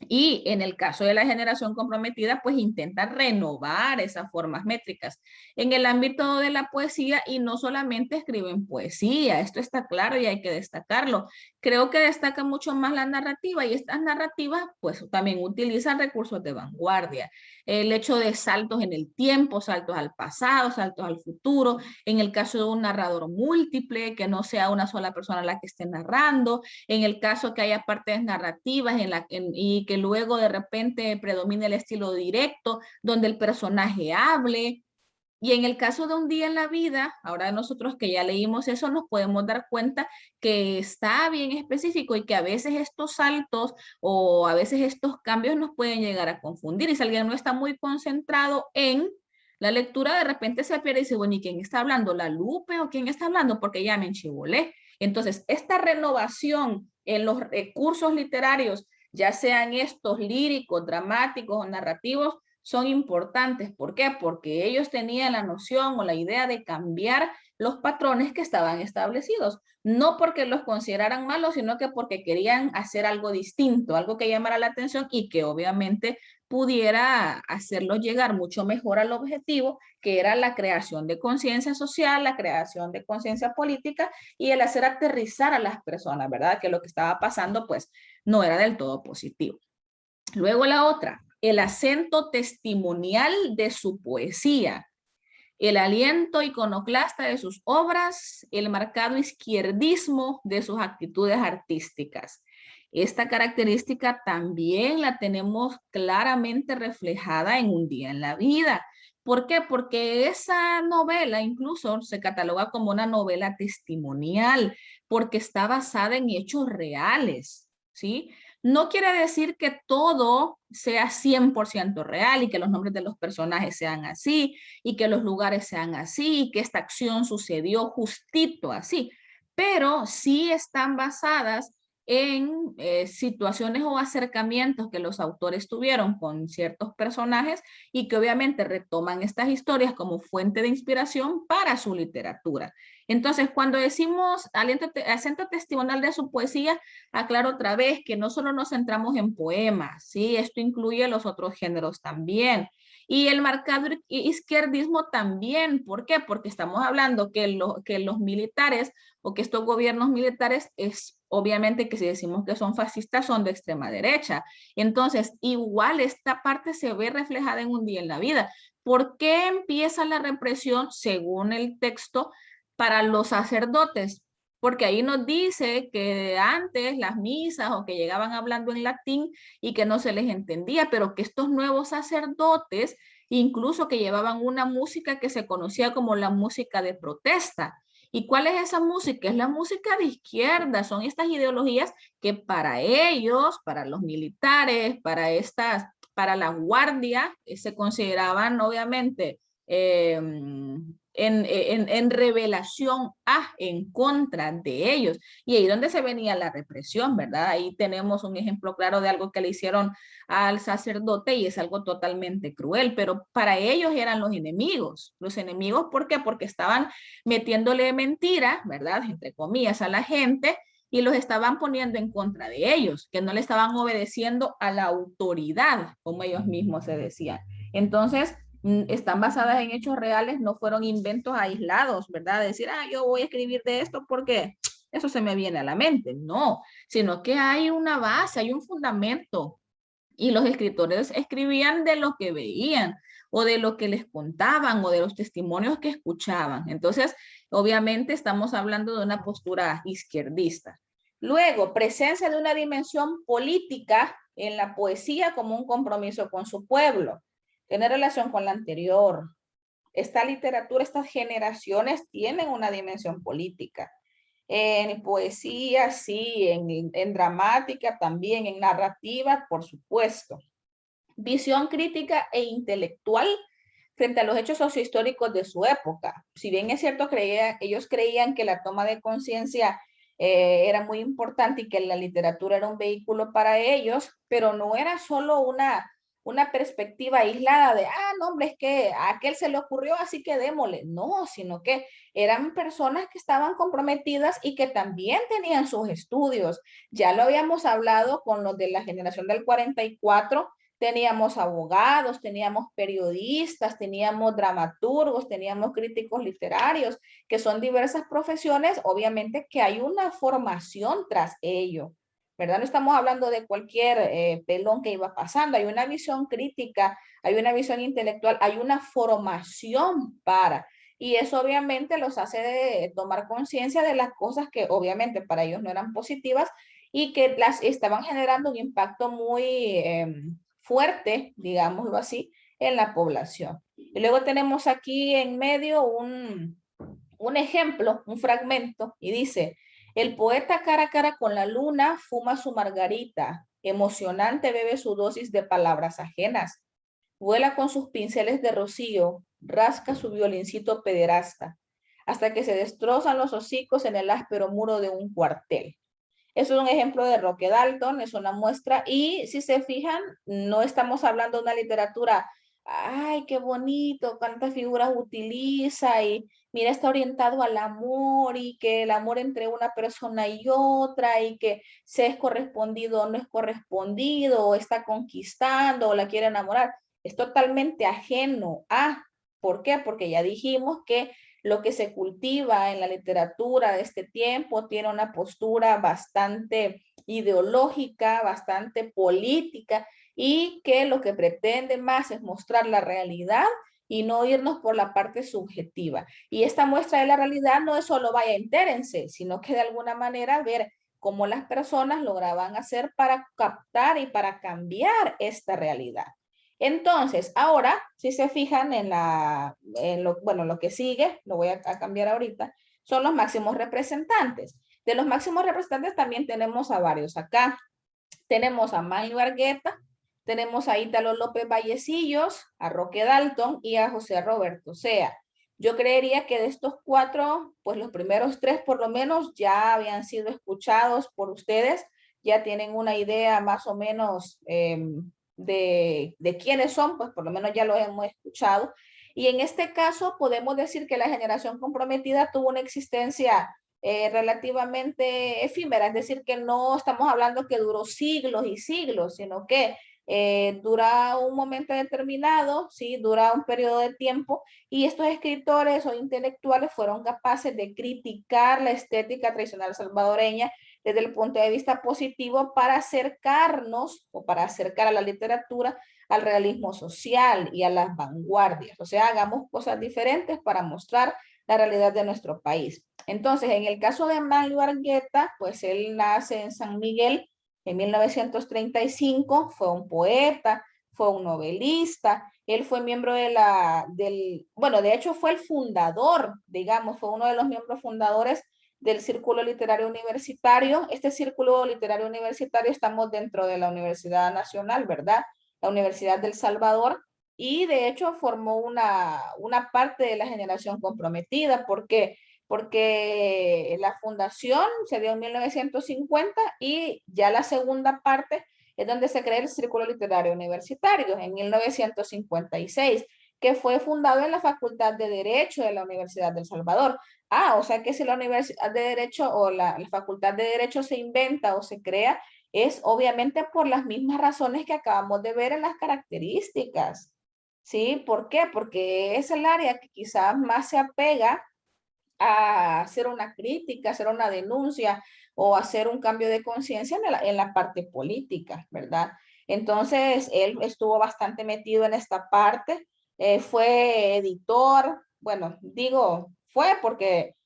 Y en el caso de la generación comprometida, pues intenta renovar esas formas métricas. En el ámbito de la poesía, y no solamente escriben poesía, esto está claro y hay que destacarlo. Creo que destaca mucho más la narrativa, y estas narrativas pues también utilizan recursos de vanguardia. El hecho de saltos en el tiempo, saltos al pasado, saltos al futuro. En el caso de un narrador múltiple, que no sea una sola persona la que esté narrando. En el caso que haya partes narrativas y que luego de repente predomine el estilo directo, donde el personaje hable. Y en el caso de Un día en la vida, ahora nosotros que ya leímos eso, nos podemos dar cuenta que está bien específico y que a veces estos saltos o a veces estos cambios nos pueden llegar a confundir. Y si alguien no está muy concentrado en la lectura, de repente se pierde y dice, bueno, ¿y quién está hablando? ¿La Lupe o quién está hablando? Porque ya me enchivolé. Entonces, esta renovación en los recursos literarios, ya sean estos líricos, dramáticos o narrativos, son importantes. ¿Por qué? Porque ellos tenían la noción o la idea de cambiar los patrones que estaban establecidos. No porque los consideraran malos, sino que porque querían hacer algo distinto, algo que llamara la atención y que obviamente pudiera hacerlos llegar mucho mejor al objetivo, que era la creación de conciencia social, la creación de conciencia política y el hacer aterrizar a las personas, ¿verdad? Que lo que estaba pasando pues no era del todo positivo. Luego la otra, el acento testimonial de su poesía, el aliento iconoclasta de sus obras, el marcado izquierdismo de sus actitudes artísticas. Esta característica también la tenemos claramente reflejada en Un día en la vida. ¿Por qué? Porque esa novela incluso se cataloga como una novela testimonial, porque está basada en hechos reales, ¿sí? No quiere decir que todo sea 100% real y que los nombres de los personajes sean así y que los lugares sean así y que esta acción sucedió justito así, pero sí están basadas en situaciones o acercamientos que los autores tuvieron con ciertos personajes y que obviamente retoman estas historias como fuente de inspiración para su literatura. Entonces, cuando decimos acento testimonial de su poesía, aclaro otra vez que no solo nos centramos en poemas, ¿sí? Esto incluye los otros géneros también. Y el marcado izquierdismo también. ¿Por qué? Porque estamos hablando que los militares o que estos gobiernos militares es obviamente que si decimos que son fascistas son de extrema derecha. Entonces, igual esta parte se ve reflejada en un día en la vida. ¿Por qué empieza la represión, según el texto, para los sacerdotes? Porque ahí nos dice que antes las misas o que llegaban hablando en latín y que no se les entendía, pero que estos nuevos sacerdotes, incluso que llevaban una música que se conocía como la música de protesta. ¿Y cuál es esa música? Es la música de izquierda, son estas ideologías que para ellos, para los militares, para la guardia, se consideraban obviamente en revelación en contra de ellos. Y ahí donde se venía la represión, ¿verdad? Ahí tenemos un ejemplo claro de algo que le hicieron al sacerdote y es algo totalmente cruel, pero para ellos eran los enemigos. Los enemigos, ¿por qué? Porque estaban metiéndole mentira, ¿verdad? Entre comillas, a la gente y los estaban poniendo en contra de ellos, que no le estaban obedeciendo a la autoridad, como ellos mismos se decían. Entonces, están basadas en hechos reales, no fueron inventos aislados, ¿verdad? Decir, yo voy a escribir de esto porque eso se me viene a la mente. No, sino que hay una base, hay un fundamento. Y los escritores escribían de lo que veían o de lo que les contaban o de los testimonios que escuchaban. Entonces, obviamente estamos hablando de una postura izquierdista. Luego, presencia de una dimensión política en la poesía como un compromiso con su pueblo. Tiene relación con la anterior. Esta literatura, estas generaciones tienen una dimensión política. En poesía, sí, en dramática también, en narrativa, por supuesto. Visión crítica e intelectual frente a los hechos sociohistóricos de su época. Si bien es cierto, ellos creían que la toma de conciencia era muy importante y que la literatura era un vehículo para ellos, pero no era solo una perspectiva aislada de, no, hombre, es que a aquel se le ocurrió, así que démosle. No, sino que eran personas que estaban comprometidas y que también tenían sus estudios. Ya lo habíamos hablado con los de la generación del 44, teníamos abogados, teníamos periodistas, teníamos dramaturgos, teníamos críticos literarios, que son diversas profesiones, obviamente que hay una formación tras ello, ¿verdad? No estamos hablando de cualquier pelón que iba pasando, hay una visión crítica, hay una visión intelectual, hay una formación para, y eso obviamente los hace tomar conciencia de las cosas que obviamente para ellos no eran positivas y que las estaban generando un impacto muy fuerte, digámoslo así, en la población. Y luego tenemos aquí en medio un ejemplo, un fragmento, y dice, el poeta cara a cara con la luna fuma su margarita, emocionante bebe su dosis de palabras ajenas, vuela con sus pinceles de rocío, rasca su violincito pederasta, hasta que se destrozan los hocicos en el áspero muro de un cuartel. Eso es un ejemplo de Roque Dalton, es una muestra, y si se fijan, no estamos hablando de una literatura, ay, qué bonito, cuántas figuras utiliza, y mira, está orientado al amor, y que el amor entre una persona y otra, y que se es correspondido o no es correspondido, o está conquistando, o la quiere enamorar. Es totalmente ajeno a, ¿por qué? Porque ya dijimos que lo que se cultiva en la literatura de este tiempo tiene una postura bastante ideológica, bastante política y que lo que pretende más es mostrar la realidad y no irnos por la parte subjetiva. Y esta muestra de la realidad no es solo vaya, entérense, sino que de alguna manera ver cómo las personas lograban hacer para captar y para cambiar esta realidad. Entonces, ahora, si se fijan lo que sigue, lo voy a cambiar ahorita, son los máximos representantes. De los máximos representantes también tenemos a varios acá. Tenemos a Mario Argueta, tenemos a Ítalo López Vallecillos, a Roque Dalton y a José Roberto Sea. Yo creería que de estos cuatro, pues los primeros tres por lo menos ya habían sido escuchados por ustedes, ya tienen una idea más o menos de quiénes son, pues por lo menos ya lo hemos escuchado. Y en este caso podemos decir que la generación comprometida tuvo una existencia relativamente efímera, es decir, que no estamos hablando que duró siglos y siglos, sino que dura un momento determinado, ¿sí? Dura un periodo de tiempo, y estos escritores o intelectuales fueron capaces de criticar la estética tradicional salvadoreña desde el punto de vista positivo para acercarnos o para acercar a la literatura al realismo social y a las vanguardias. O sea, hagamos cosas diferentes para mostrar la realidad de nuestro país. Entonces, en el caso de Manlio Argueta, pues él nace en San Miguel en 1935, fue un poeta, fue un novelista, él fue miembro bueno, de hecho fue el fundador, digamos, fue uno de los miembros fundadores del Círculo Literario Universitario. Este Círculo Literario Universitario estamos dentro de la Universidad Nacional, ¿verdad? La Universidad del Salvador, y de hecho formó una parte de la generación comprometida. ¿Por qué? Porque la fundación se dio en 1950 y ya la segunda parte es donde se crea el Círculo Literario Universitario en 1956, que fue fundado en la Facultad de Derecho de la Universidad del Salvador. Ah, o sea que si la Universidad de Derecho o la Facultad de Derecho se inventa o se crea, es obviamente por las mismas razones que acabamos de ver en las características. ¿Sí? ¿Por qué? Porque es el área que quizás más se apega a hacer una crítica, hacer una denuncia o hacer un cambio de conciencia en la parte política, ¿verdad? Entonces, él estuvo bastante metido en esta parte, fue editor, bueno, digo, fue porque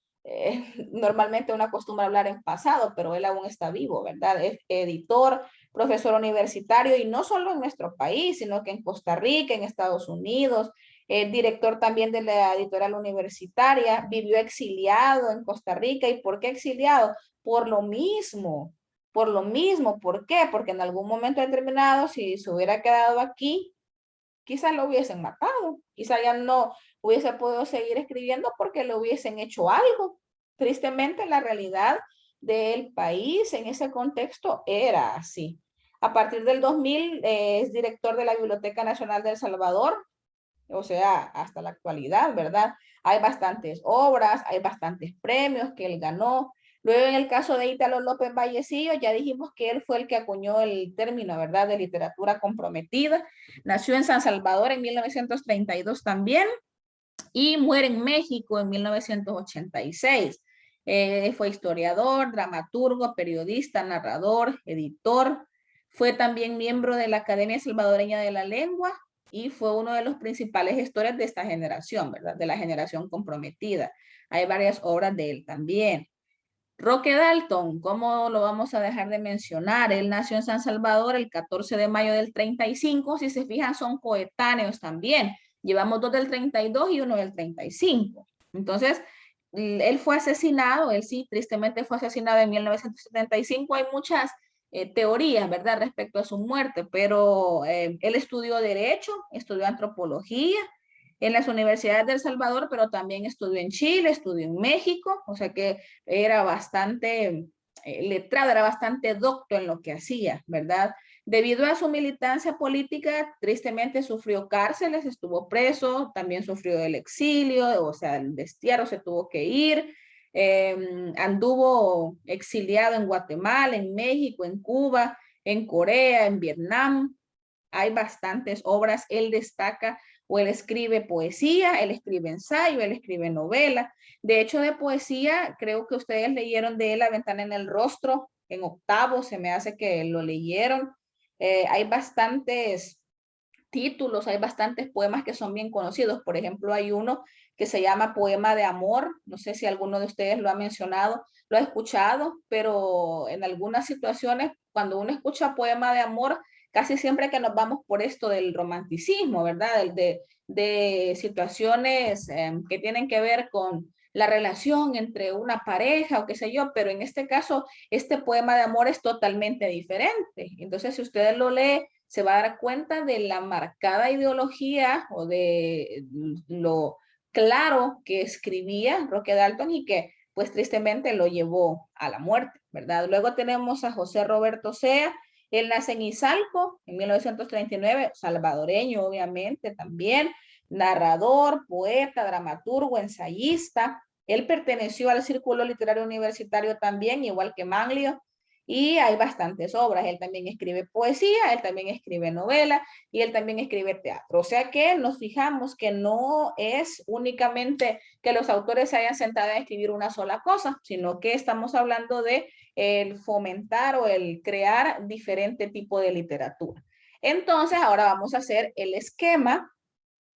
normalmente uno acostumbra hablar en pasado, pero él aún está vivo, ¿verdad? Es editor, profesor universitario, y no solo en nuestro país, sino que en Costa Rica, en Estados Unidos, director también de la editorial universitaria, vivió exiliado en Costa Rica. ¿Y por qué exiliado? Por lo mismo, por lo mismo. ¿Por qué? Porque en algún momento determinado, si se hubiera quedado aquí, quizás lo hubiesen matado, quizás ya no hubiese podido seguir escribiendo porque le hubiesen hecho algo. Tristemente, la realidad del país en ese contexto era así. A partir del 2000 es director de la Biblioteca Nacional de El Salvador, o sea, hasta la actualidad, ¿verdad? Hay bastantes obras, hay bastantes premios que él ganó. Luego, en el caso de Ítalo López Vallecillo, ya dijimos que él fue el que acuñó el término, ¿verdad?, de literatura comprometida. Nació en San Salvador en 1932 también y muere en México en 1986. Fue historiador, dramaturgo, periodista, narrador, editor. Fue también miembro de la Academia Salvadoreña de la Lengua y fue uno de los principales gestores de esta generación, ¿verdad? De la generación comprometida. Hay varias obras de él también. Roque Dalton, ¿cómo lo vamos a dejar de mencionar? Él nació en San Salvador el 14 de mayo del 35. Si se fijan, son coetáneos también. Llevamos dos del 32 y uno del 35. Entonces, él fue asesinado, él sí, tristemente fue asesinado en 1975. Hay muchas teorías, ¿verdad?, respecto a su muerte, pero él estudió Derecho, estudió Antropología en las universidades de El Salvador, pero también estudió en Chile, estudió en México, o sea que era bastante letrado, era bastante docto en lo que hacía, ¿verdad? Debido a su militancia política, tristemente sufrió cárceles, estuvo preso, también sufrió el exilio, o sea, el destierro, se tuvo que ir, anduvo exiliado en Guatemala, en México, en Cuba, en Corea, en Vietnam. Hay bastantes obras, él destaca o él escribe poesía, él escribe ensayo, él escribe novela. De hecho, de poesía, creo que ustedes leyeron de él La ventana en el rostro, en octavo, se me hace que lo leyeron. Hay bastantes títulos, hay bastantes poemas que son bien conocidos. Por ejemplo, hay uno que se llama Poema de Amor. No sé si alguno de ustedes lo ha mencionado, lo ha escuchado, pero en algunas situaciones, cuando uno escucha poema de amor, casi siempre que nos vamos por esto del romanticismo, ¿verdad? De situaciones que tienen que ver con la relación entre una pareja o qué sé yo, pero en este caso, este poema de amor es totalmente diferente. Entonces, si ustedes lo leen, se va a dar cuenta de la marcada ideología o de lo claro que escribía Roque Dalton y que pues tristemente lo llevó a la muerte, ¿verdad? Luego tenemos a José Roberto Sea. Él nace en Izalco en 1939, salvadoreño obviamente también, narrador, poeta, dramaturgo, ensayista. Él perteneció al Círculo Literario Universitario también, igual que Manlio. Y hay bastantes obras. Él también escribe poesía, él también escribe novela y él también escribe teatro. O sea que nos fijamos que no es únicamente que los autores se hayan sentado a escribir una sola cosa, sino que estamos hablando de el fomentar o el crear diferente tipo de literatura. Entonces, ahora vamos a hacer el esquema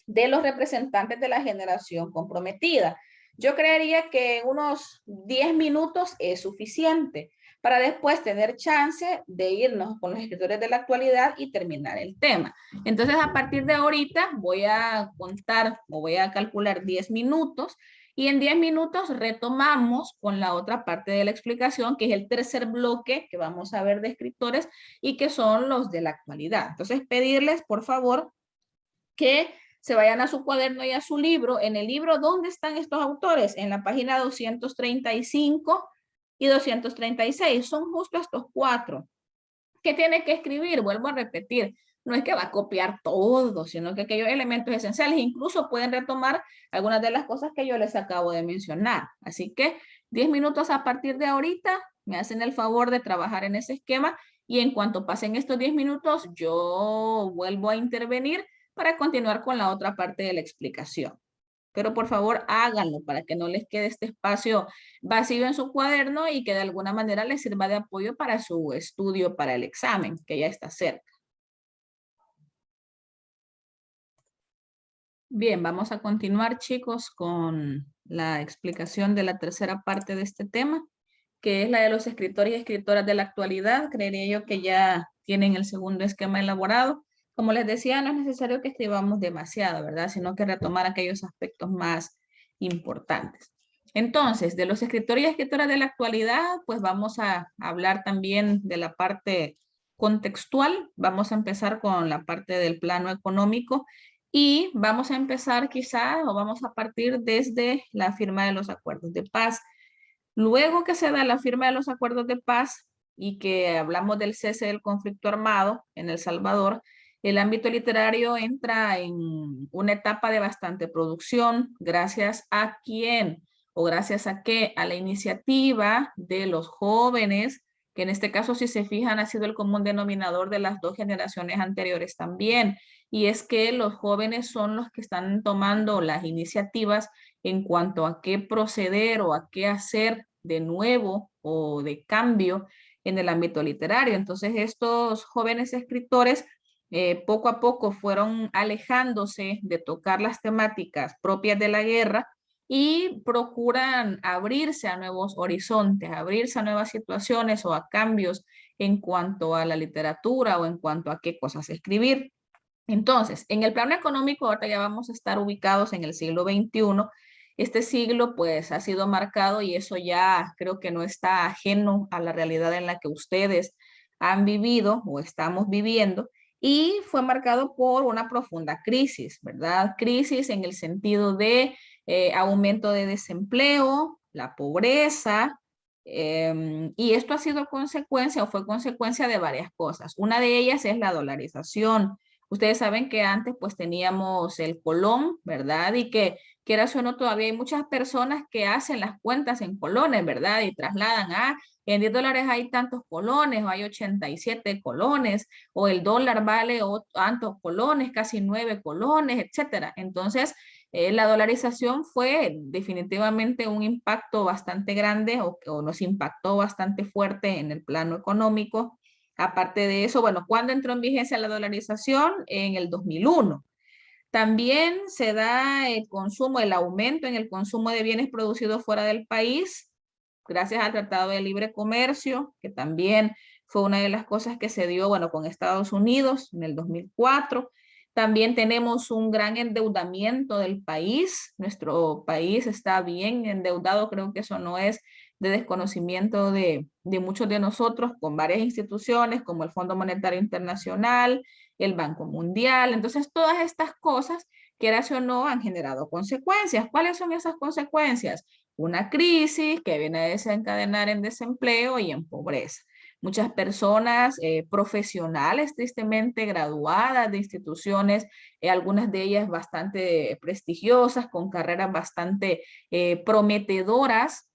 de los representantes de la generación comprometida. Yo creería que unos 10 minutos es suficiente para después tener chance de irnos con los escritores de la actualidad y terminar el tema. Entonces, a partir de ahorita voy a contar o voy a calcular 10 minutos y en 10 minutos retomamos con la otra parte de la explicación, que es el tercer bloque que vamos a ver de escritores y que son los de la actualidad. Entonces, pedirles, por favor, que se vayan a su cuaderno y a su libro. En el libro, ¿dónde están estos autores? En la página 235 y 236. Son justo estos cuatro. ¿Qué tiene que escribir? Vuelvo a repetir. No es que va a copiar todo, sino que aquellos elementos esenciales incluso pueden retomar algunas de las cosas que yo les acabo de mencionar. Así que 10 minutos a partir de ahorita me hacen el favor de trabajar en ese esquema y en cuanto pasen estos 10 minutos yo vuelvo a intervenir para continuar con la otra parte de la explicación. Pero por favor háganlo para que no les quede este espacio vacío en su cuaderno y que de alguna manera les sirva de apoyo para su estudio, para el examen, que ya está cerca. Bien, vamos a continuar, chicos, con la explicación de la tercera parte de este tema, que es la de los escritores y escritoras de la actualidad. Creería yo que ya tienen el segundo esquema elaborado. Como les decía, no es necesario que escribamos demasiado, ¿verdad? Sino que retomar aquellos aspectos más importantes. Entonces, de los escritores y escritoras de la actualidad, pues vamos a hablar también de la parte contextual. Vamos a empezar con la parte del plano económico y vamos a empezar quizá o vamos a partir desde la firma de los acuerdos de paz. Luego que se da la firma de los acuerdos de paz y que hablamos del cese del conflicto armado en El Salvador, el ámbito literario entra en una etapa de bastante producción, gracias a quién o gracias a qué, a la iniciativa de los jóvenes, que en este caso, si se fijan, ha sido el común denominador de las dos generaciones anteriores también, y es que los jóvenes son los que están tomando las iniciativas en cuanto a qué proceder o a qué hacer de nuevo o de cambio en el ámbito literario. Entonces, estos jóvenes escritores poco a poco fueron alejándose de tocar las temáticas propias de la guerra y procuran abrirse a nuevos horizontes, abrirse a nuevas situaciones o a cambios en cuanto a la literatura o en cuanto a qué cosas escribir. Entonces, en el plano económico, ahorita ya vamos a estar ubicados en el siglo XXI. Este siglo, pues, ha sido marcado y eso ya creo que no está ajeno a la realidad en la que ustedes han vivido o estamos viviendo. Y fue marcado por una profunda crisis, ¿verdad? Crisis en el sentido de aumento de desempleo, la pobreza, y esto ha sido consecuencia o fue consecuencia de varias cosas. Una de ellas es la dolarización. Ustedes saben que antes pues teníamos el colón, ¿verdad? Y que quieras o no, todavía hay muchas personas que hacen las cuentas en colones, ¿verdad? Y trasladan, en $10 hay tantos colones, o hay 87 colones, o el dólar vale tantos colones, casi 9 colones, etcétera. Entonces, la dolarización fue definitivamente un impacto bastante grande o nos impactó bastante fuerte en el plano económico. Aparte de eso, bueno, ¿cuándo entró en vigencia la dolarización? En el 2001. También se da el consumo, el aumento en el consumo de bienes producidos fuera del país, gracias al Tratado de Libre Comercio, que también fue una de las cosas que se dio, bueno, con Estados Unidos en el 2004. También tenemos un gran endeudamiento del país. Nuestro país está bien endeudado, creo que eso no es de desconocimiento de muchos de nosotros, con varias instituciones como el Fondo Monetario Internacional, el Banco Mundial. Entonces, todas estas cosas, quieras o no, han generado consecuencias. ¿Cuáles son esas consecuencias? Una crisis que viene a desencadenar en desempleo y en pobreza. Muchas personas profesionales, tristemente graduadas de instituciones, algunas de ellas bastante prestigiosas, con carreras bastante prometedoras,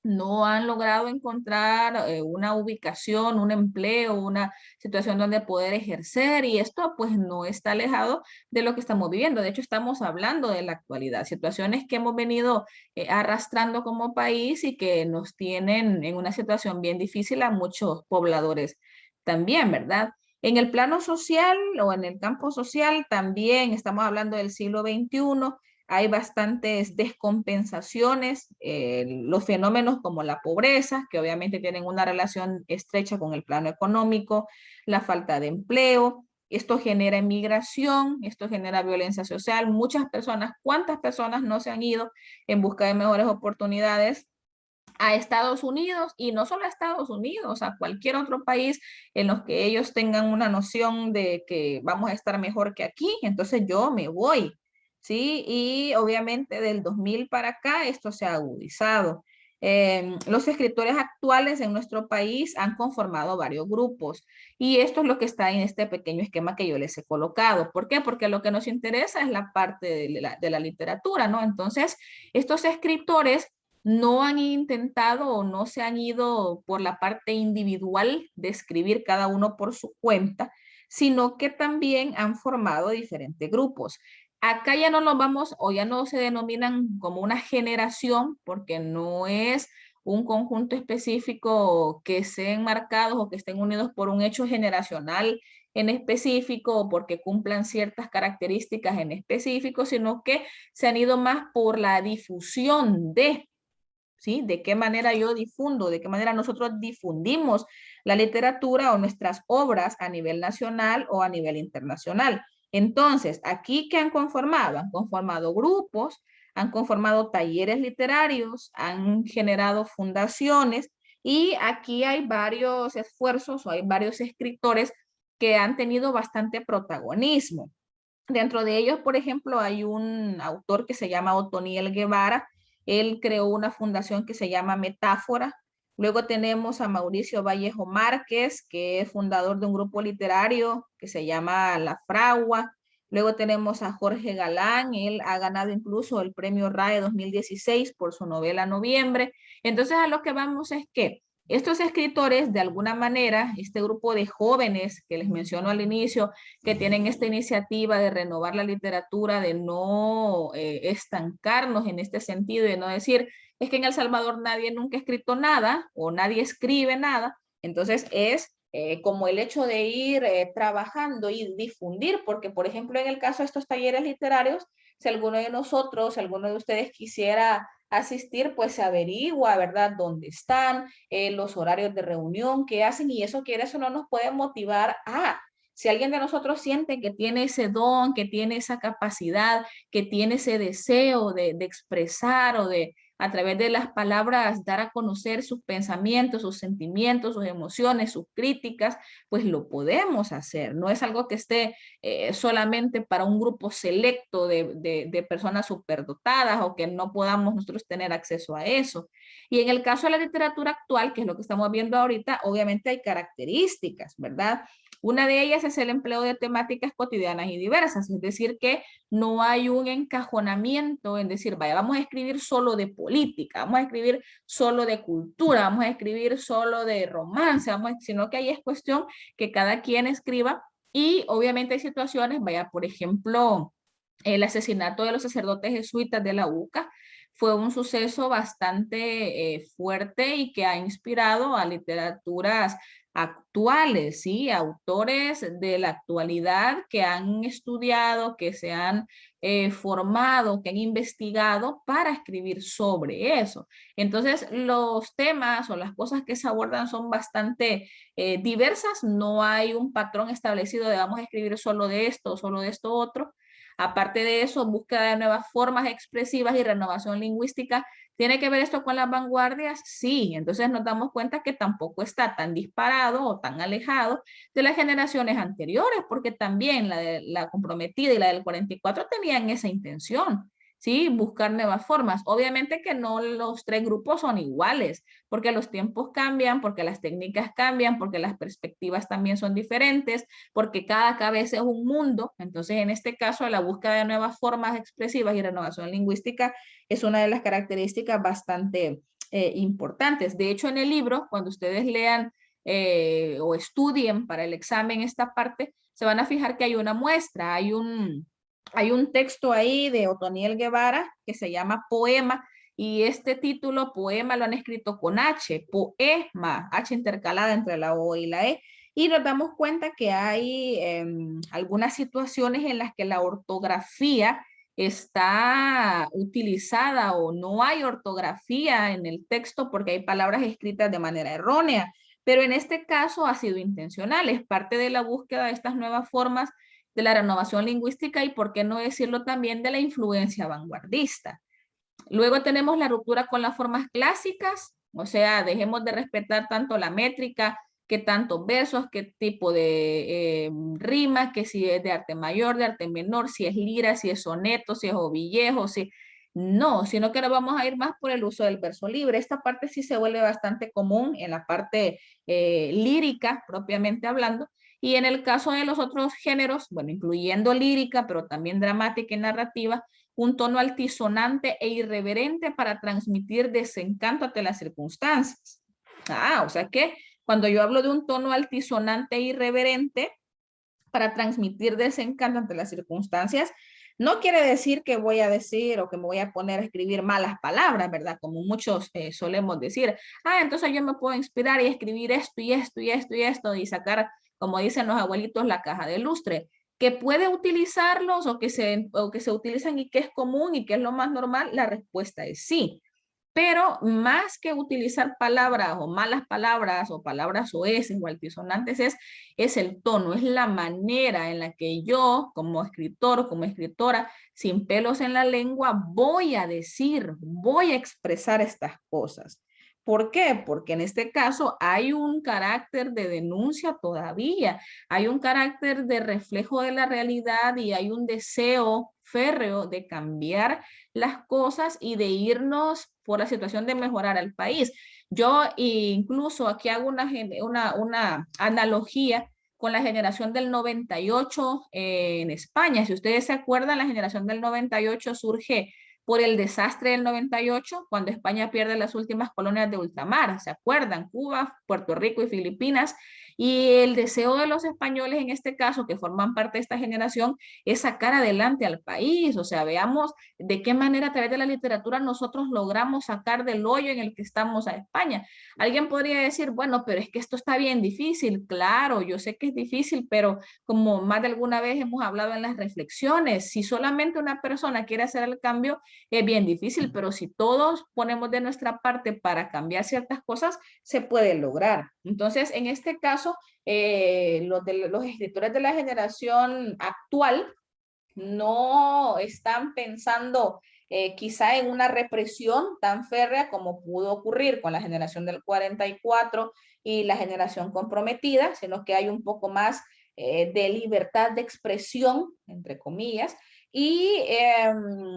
no han logrado encontrar una ubicación, un empleo, una situación donde poder ejercer, y esto pues no está alejado de lo que estamos viviendo. De hecho, estamos hablando de la actualidad, situaciones que hemos venido arrastrando como país y que nos tienen en una situación bien difícil a muchos pobladores también, ¿verdad? En el plano social o en el campo social también estamos hablando del siglo XXI. Hay bastantes descompensaciones, los fenómenos como la pobreza, que obviamente tienen una relación estrecha con el plano económico, la falta de empleo, esto genera emigración, esto genera violencia social. Muchas personas, ¿cuántas personas no se han ido en busca de mejores oportunidades a Estados Unidos? Y no solo a Estados Unidos, a cualquier otro país en los que ellos tengan una noción de que vamos a estar mejor que aquí, entonces yo me voy, ¿sí? Y obviamente del 2000 para acá esto se ha agudizado. Los escritores actuales en nuestro país han conformado varios grupos, y esto es lo que está en este pequeño esquema que yo les he colocado. ¿Por qué? Porque lo que nos interesa es la parte de la literatura, ¿no? Entonces, estos escritores no han intentado o no se han ido por la parte individual de escribir cada uno por su cuenta, sino que también han formado diferentes grupos. Acá ya no los vamos o ya no se denominan como una generación, porque no es un conjunto específico que estén marcados o que estén unidos por un hecho generacional en específico o porque cumplan ciertas características en específico, sino que se han ido más por la difusión de, ¿sí? De qué manera yo difundo, de qué manera nosotros difundimos la literatura o nuestras obras a nivel nacional o a nivel internacional. Entonces, aquí ¿qué han conformado? Han conformado grupos, han conformado talleres literarios, han generado fundaciones, y aquí hay varios esfuerzos o hay varios escritores que han tenido bastante protagonismo. Dentro de ellos, por ejemplo, hay un autor que se llama Otoniel Guevara. Él creó una fundación que se llama Metáfora. Luego tenemos a Mauricio Vallejo Márquez, que es fundador de un grupo literario que se llama La Fragua. Luego tenemos a Jorge Galán. Él ha ganado incluso el premio RAE 2016 por su novela Noviembre. Entonces, a lo que vamos es que estos escritores, de alguna manera, este grupo de jóvenes que les menciono al inicio, que tienen esta iniciativa de renovar la literatura, de no estancarnos en este sentido, de no decir, es que en El Salvador nadie nunca ha escrito nada o nadie escribe nada. Entonces es como el hecho de ir trabajando y difundir, porque por ejemplo en el caso de estos talleres literarios, si alguno de nosotros, si alguno de ustedes quisiera asistir, pues se averigua, ¿verdad?, dónde están, los horarios de reunión, qué hacen, y eso quiere, eso no nos puede motivar a, si alguien de nosotros siente que tiene ese don, que tiene esa capacidad, que tiene ese deseo de expresar o de a través de las palabras dar a conocer sus pensamientos, sus sentimientos, sus emociones, sus críticas, pues lo podemos hacer. No es algo que esté solamente para un grupo selecto de personas superdotadas o que no podamos nosotros tener acceso a eso. Y en el caso de la literatura actual, que es lo que estamos viendo ahorita, obviamente hay características, ¿verdad? Una de ellas es el empleo de temáticas cotidianas y diversas, es decir, que no hay un encajonamiento en decir, vaya, vamos a escribir solo de política, vamos a escribir solo de cultura, vamos a escribir solo de romance, sino que ahí es cuestión que cada quien escriba. Y obviamente hay situaciones, vaya, por ejemplo, el asesinato de los sacerdotes jesuitas de la UCA fue un suceso bastante fuerte y que ha inspirado a literaturas actuales, ¿sí? Autores de la actualidad que han estudiado, que se han formado, que han investigado para escribir sobre eso. Entonces, los temas o las cosas que se abordan son bastante diversas. No hay un patrón establecido de vamos a escribir solo de esto, solo de esto otro. Aparte de eso, búsqueda de nuevas formas expresivas y renovación lingüística. ¿Tiene que ver esto con las vanguardias? Sí, entonces nos damos cuenta que tampoco está tan disparado o tan alejado de las generaciones anteriores, porque también la comprometida y la del 44 tenían esa intención, ¿sí? Buscar nuevas formas. Obviamente que no los tres grupos son iguales, porque los tiempos cambian, porque las técnicas cambian, porque las perspectivas también son diferentes, porque cada cabeza es un mundo. Entonces, en este caso, la búsqueda de nuevas formas expresivas y renovación lingüística es una de las características bastante importantes. De hecho, en el libro, cuando ustedes lean o estudien para el examen esta parte, se van a fijar que hay una muestra, hay un texto ahí de Otoniel Guevara que se llama Poema, y este título, poema, lo han escrito con H, poema, H intercalada entre la O y la E, y nos damos cuenta que hay algunas situaciones en las que la ortografía está utilizada o no hay ortografía en el texto porque hay palabras escritas de manera errónea, pero en este caso ha sido intencional, es parte de la búsqueda de estas nuevas formas de la renovación lingüística y por qué no decirlo también de la influencia vanguardista. Luego tenemos la ruptura con las formas clásicas, o sea, dejemos de respetar tanto la métrica, que tantos versos, qué tipo de rima, que si es de arte mayor, de arte menor, si es lira, si es soneto, si es ovillejo, si... No, sino que nos vamos a ir más por el uso del verso libre. Esta parte sí se vuelve bastante común en la parte lírica, propiamente hablando, y en el caso de los otros géneros, bueno, incluyendo lírica, pero también dramática y narrativa, un tono altisonante e irreverente para transmitir desencanto ante las circunstancias. O sea que cuando yo hablo de un tono altisonante e irreverente para transmitir desencanto ante las circunstancias, no quiere decir que voy a decir o que me voy a poner a escribir malas palabras, ¿verdad? Como muchos solemos decir. Entonces yo me puedo inspirar y escribir esto y esto y esto y esto y sacar, como dicen los abuelitos, la caja de lustre. ¿Que puede utilizarlos o que se utilizan y que es común y que es lo más normal? La respuesta es sí. Pero más que utilizar palabras o malas palabras o palabras oeces o altisonantes, es el tono, es la manera en la que yo, como escritor o como escritora, sin pelos en la lengua, voy a decir, voy a expresar estas cosas. ¿Por qué? Porque en este caso hay un carácter de denuncia todavía, hay un carácter de reflejo de la realidad y hay un deseo férreo de cambiar las cosas y de irnos por la situación de mejorar al país. Yo incluso aquí hago una analogía con la generación del 98 en España. Si ustedes se acuerdan, la generación del 98 surge por el desastre del 98, cuando España pierde las últimas colonias de ultramar. ¿Se acuerdan? Cuba, Puerto Rico y Filipinas. Y el deseo de los españoles en este caso, que forman parte de esta generación, es sacar adelante al país. O sea, veamos de qué manera a través de la literatura nosotros logramos sacar del hoyo en el que estamos a España. Alguien podría decir, bueno, pero es que esto está bien difícil. Claro, yo sé que es difícil, pero como más de alguna vez hemos hablado en las reflexiones, si solamente una persona quiere hacer el cambio, es bien difícil, pero si todos ponemos de nuestra parte para cambiar ciertas cosas, se puede lograr. Entonces, en este caso, los escritores de la generación actual no están pensando quizá en una represión tan férrea como pudo ocurrir con la generación del 44 y la generación comprometida, sino que hay un poco más de libertad de expresión, entre comillas, y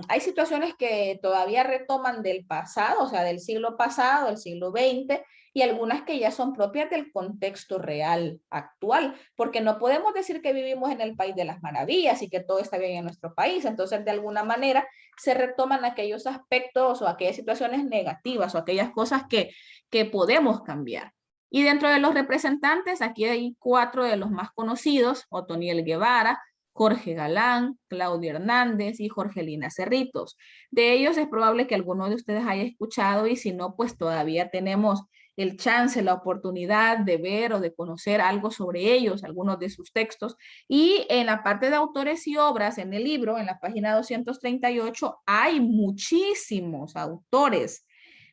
hay situaciones que todavía retoman del pasado, o sea, del siglo pasado, del siglo XX, y algunas que ya son propias del contexto real actual, porque no podemos decir que vivimos en el país de las maravillas y que todo está bien en nuestro país. Entonces, de alguna manera, se retoman aquellos aspectos o aquellas situaciones negativas o aquellas cosas que podemos cambiar. Y dentro de los representantes, aquí hay 4 de los más conocidos: Otoniel Guevara, Jorge Galán, Claudio Hernández y Jorgelina Cerritos. De ellos es probable que alguno de ustedes haya escuchado, y si no, pues todavía tenemos el chance, la oportunidad de ver o de conocer algo sobre ellos, algunos de sus textos. Y en la parte de autores y obras, en el libro, en la página 238, hay muchísimos autores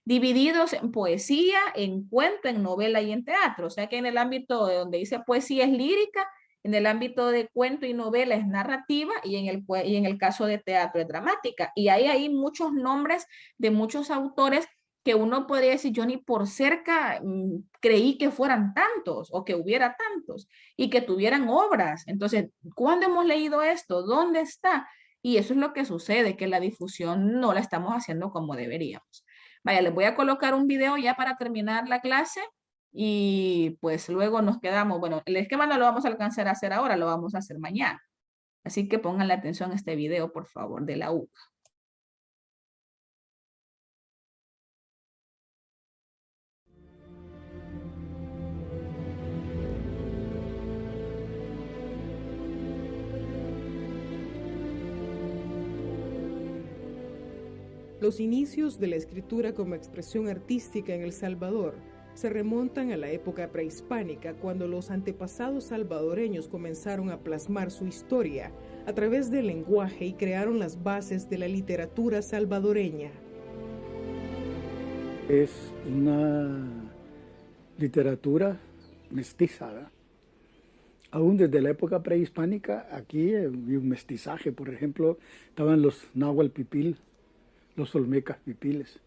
divididos en poesía, en cuento, en novela y en teatro. O sea que en el ámbito de donde dice poesía es lírica, en el ámbito de cuento y novela es narrativa, y en el caso de teatro es dramática. Y hay ahí muchos nombres de muchos autores que uno podría decir, yo ni por cerca creí que fueran tantos o que hubiera tantos y que tuvieran obras. Entonces, ¿cuándo hemos leído esto? ¿Dónde está? Y eso es lo que sucede, que la difusión no la estamos haciendo como deberíamos. Vaya, les voy a colocar un video ya para terminar la clase y pues luego nos quedamos. Bueno, el esquema no lo vamos a alcanzar a hacer ahora, lo vamos a hacer mañana. Así que pongan la atención a este video, por favor, de la UCA. Los inicios de la escritura como expresión artística en El Salvador se remontan a la época prehispánica, cuando los antepasados salvadoreños comenzaron a plasmar su historia a través del lenguaje y crearon las bases de la literatura salvadoreña. Es una literatura mestizada. Aún desde la época prehispánica, aquí había un mestizaje. Por ejemplo, estaban los náhuatl pipil, los olmecas pipiles,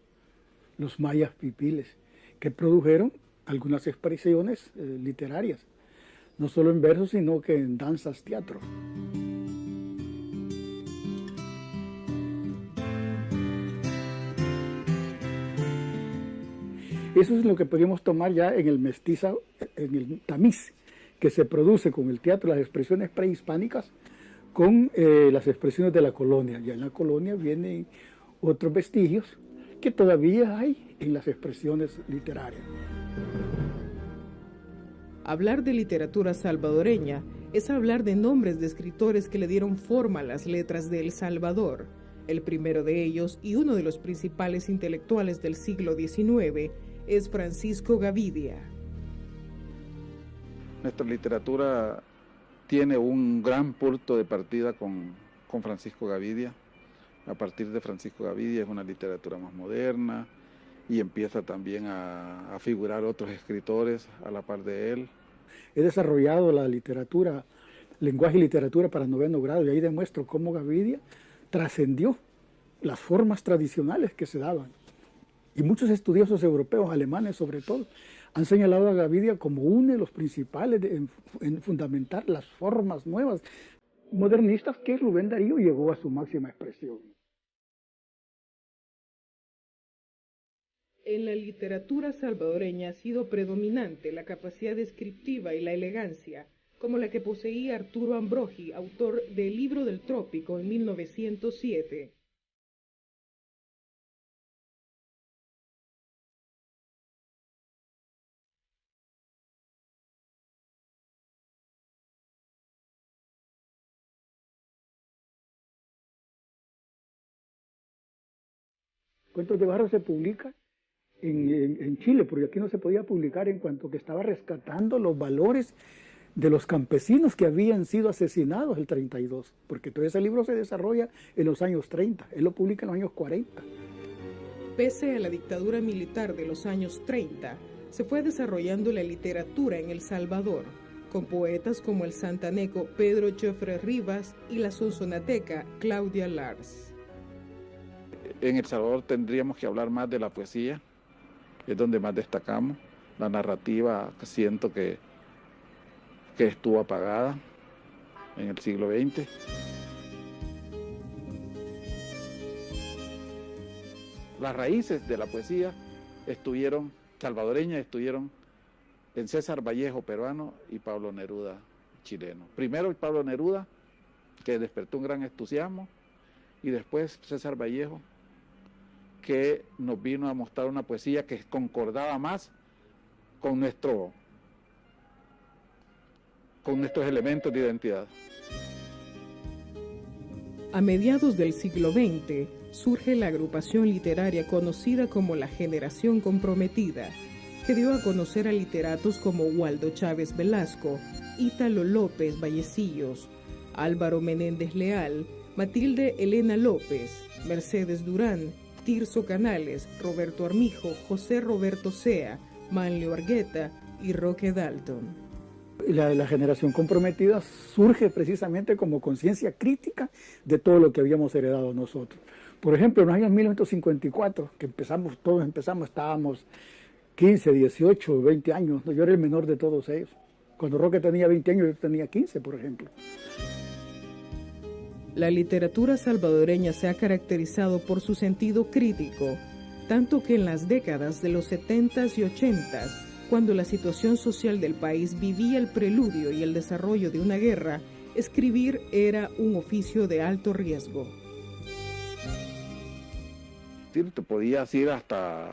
los mayas pipiles, que produjeron algunas expresiones literarias, no solo en versos, sino que en danzas, teatro. Eso es lo que podríamos tomar ya en el mestizo, en el tamiz, que se produce con el teatro, las expresiones prehispánicas, con las expresiones de la colonia. Ya en la colonia vienen otros vestigios que todavía hay en las expresiones literarias. Hablar de literatura salvadoreña es hablar de nombres de escritores que le dieron forma a las letras de El Salvador. El primero de ellos, y uno de los principales intelectuales del siglo XIX, es Francisco Gavidia. Nuestra literatura tiene un gran punto de partida con Francisco Gavidia. A partir de Francisco Gavidia es una literatura más moderna y empieza también a figurar otros escritores a la par de él. He desarrollado la literatura, lenguaje y literatura para 9º grado, y ahí demuestro cómo Gavidia trascendió las formas tradicionales que se daban. Y muchos estudiosos europeos, alemanes sobre todo, han señalado a Gavidia como uno de los principales en fundamentar las formas nuevas modernistas que Rubén Darío llevó a su máxima expresión. En la literatura salvadoreña ha sido predominante la capacidad descriptiva y la elegancia, como la que poseía Arturo Ambrogi, autor de El Libro del Trópico en 1907. Cuentos de Barro se publica en Chile, porque aquí no se podía publicar en cuanto que estaba rescatando los valores de los campesinos que habían sido asesinados el 32, porque todo ese libro se desarrolla en los años 30, él lo publica en los años 40. Pese a la dictadura militar de los años 30, se fue desarrollando la literatura en El Salvador, con poetas como el santaneco Pedro Joffre Rivas y la sonsonateca Claudia Lars. En El Salvador tendríamos que hablar más de la poesía, es donde más destacamos. La narrativa siento que estuvo apagada en el siglo XX. Las raíces de la poesía salvadoreña estuvieron en César Vallejo, peruano, y Pablo Neruda, chileno. Primero Pablo Neruda, que despertó un gran entusiasmo, y después César Vallejo, que nos vino a mostrar una poesía que concordaba más con nuestros elementos de identidad. A mediados del siglo XX surge la agrupación literaria conocida como la Generación Comprometida, que dio a conocer a literatos como Waldo Chávez Velasco, Ítalo López Vallecillos, Álvaro Menéndez Leal, Matilde Elena López, Mercedes Durán, Tirso Canales, Roberto Armijo, José Roberto Sea, Manlio Argueta y Roque Dalton. La Generación Comprometida surge precisamente como conciencia crítica de todo lo que habíamos heredado nosotros. Por ejemplo, en los años 1954, que todos empezamos, estábamos 15, 18, 20 años. Yo era el menor de todos ellos. Cuando Roque tenía 20 años, yo tenía 15, por ejemplo. La literatura salvadoreña se ha caracterizado por su sentido crítico, tanto que en las décadas de los 70s y 80s, cuando la situación social del país vivía el preludio y el desarrollo de una guerra, escribir era un oficio de alto riesgo. Te podías ir hasta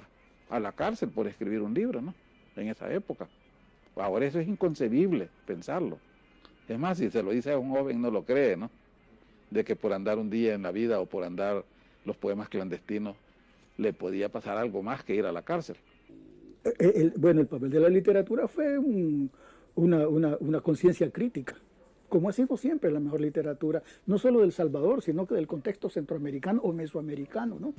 a la cárcel por escribir un libro, ¿no? En esa época. Ahora eso es inconcebible pensarlo. Es más, si se lo dice a un joven no lo cree, ¿no? De que por andar un día en la vida o por andar los poemas clandestinos le podía pasar algo más que ir a la cárcel. Bueno, el papel de la literatura fue una conciencia crítica, como ha sido siempre la mejor literatura, no solo del Salvador, sino que del contexto centroamericano o mesoamericano, ¿no?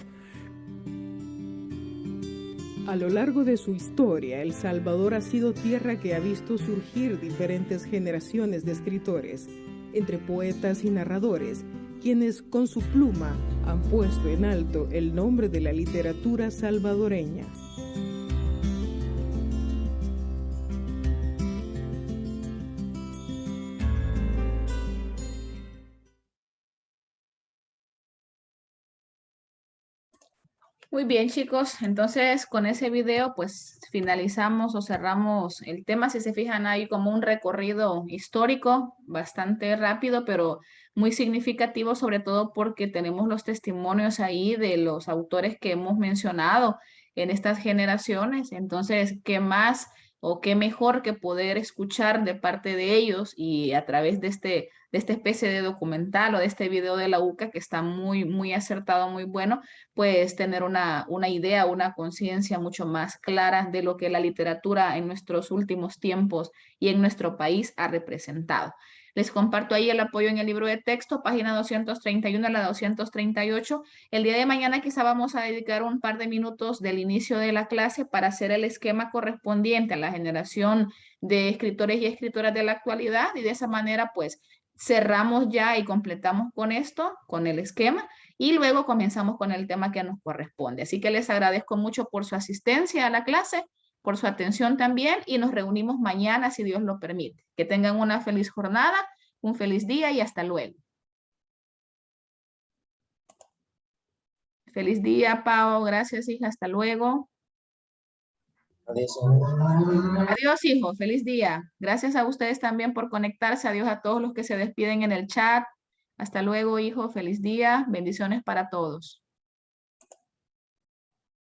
A lo largo de su historia, El Salvador ha sido tierra que ha visto surgir diferentes generaciones de escritores, entre poetas y narradores, quienes con su pluma han puesto en alto el nombre de la literatura salvadoreña. Muy bien, chicos. Entonces, con ese video, pues finalizamos o cerramos el tema. Si se fijan, hay como un recorrido histórico bastante rápido, pero muy significativo, sobre todo porque tenemos los testimonios ahí de los autores que hemos mencionado en estas generaciones. Entonces, ¿qué más o qué mejor que poder escuchar de parte de ellos y a través de esta especie de documental o de este video de la UCA que está muy acertado, muy bueno, pues tener una idea, una conciencia mucho más clara de lo que la literatura en nuestros últimos tiempos y en nuestro país ha representado. Les comparto ahí el apoyo en el libro de texto, página 231 a la 238. El día de mañana quizá vamos a dedicar un par de minutos del inicio de la clase para hacer el esquema correspondiente a la generación de escritores y escritoras de la actualidad y de esa manera pues cerramos ya y completamos con esto, con el esquema, y luego comenzamos con el tema que nos corresponde. Así que les agradezco mucho por su asistencia a la clase, por su atención también, y nos reunimos mañana si Dios lo permite. Que tengan una feliz jornada, un feliz día y hasta luego. Feliz día, Pau. Gracias, hija. Hasta luego. Adiós. Adiós, hijo. Feliz día. Gracias a ustedes también por conectarse. Adiós a todos los que se despiden en el chat. Hasta luego, hijo. Feliz día. Bendiciones para todos.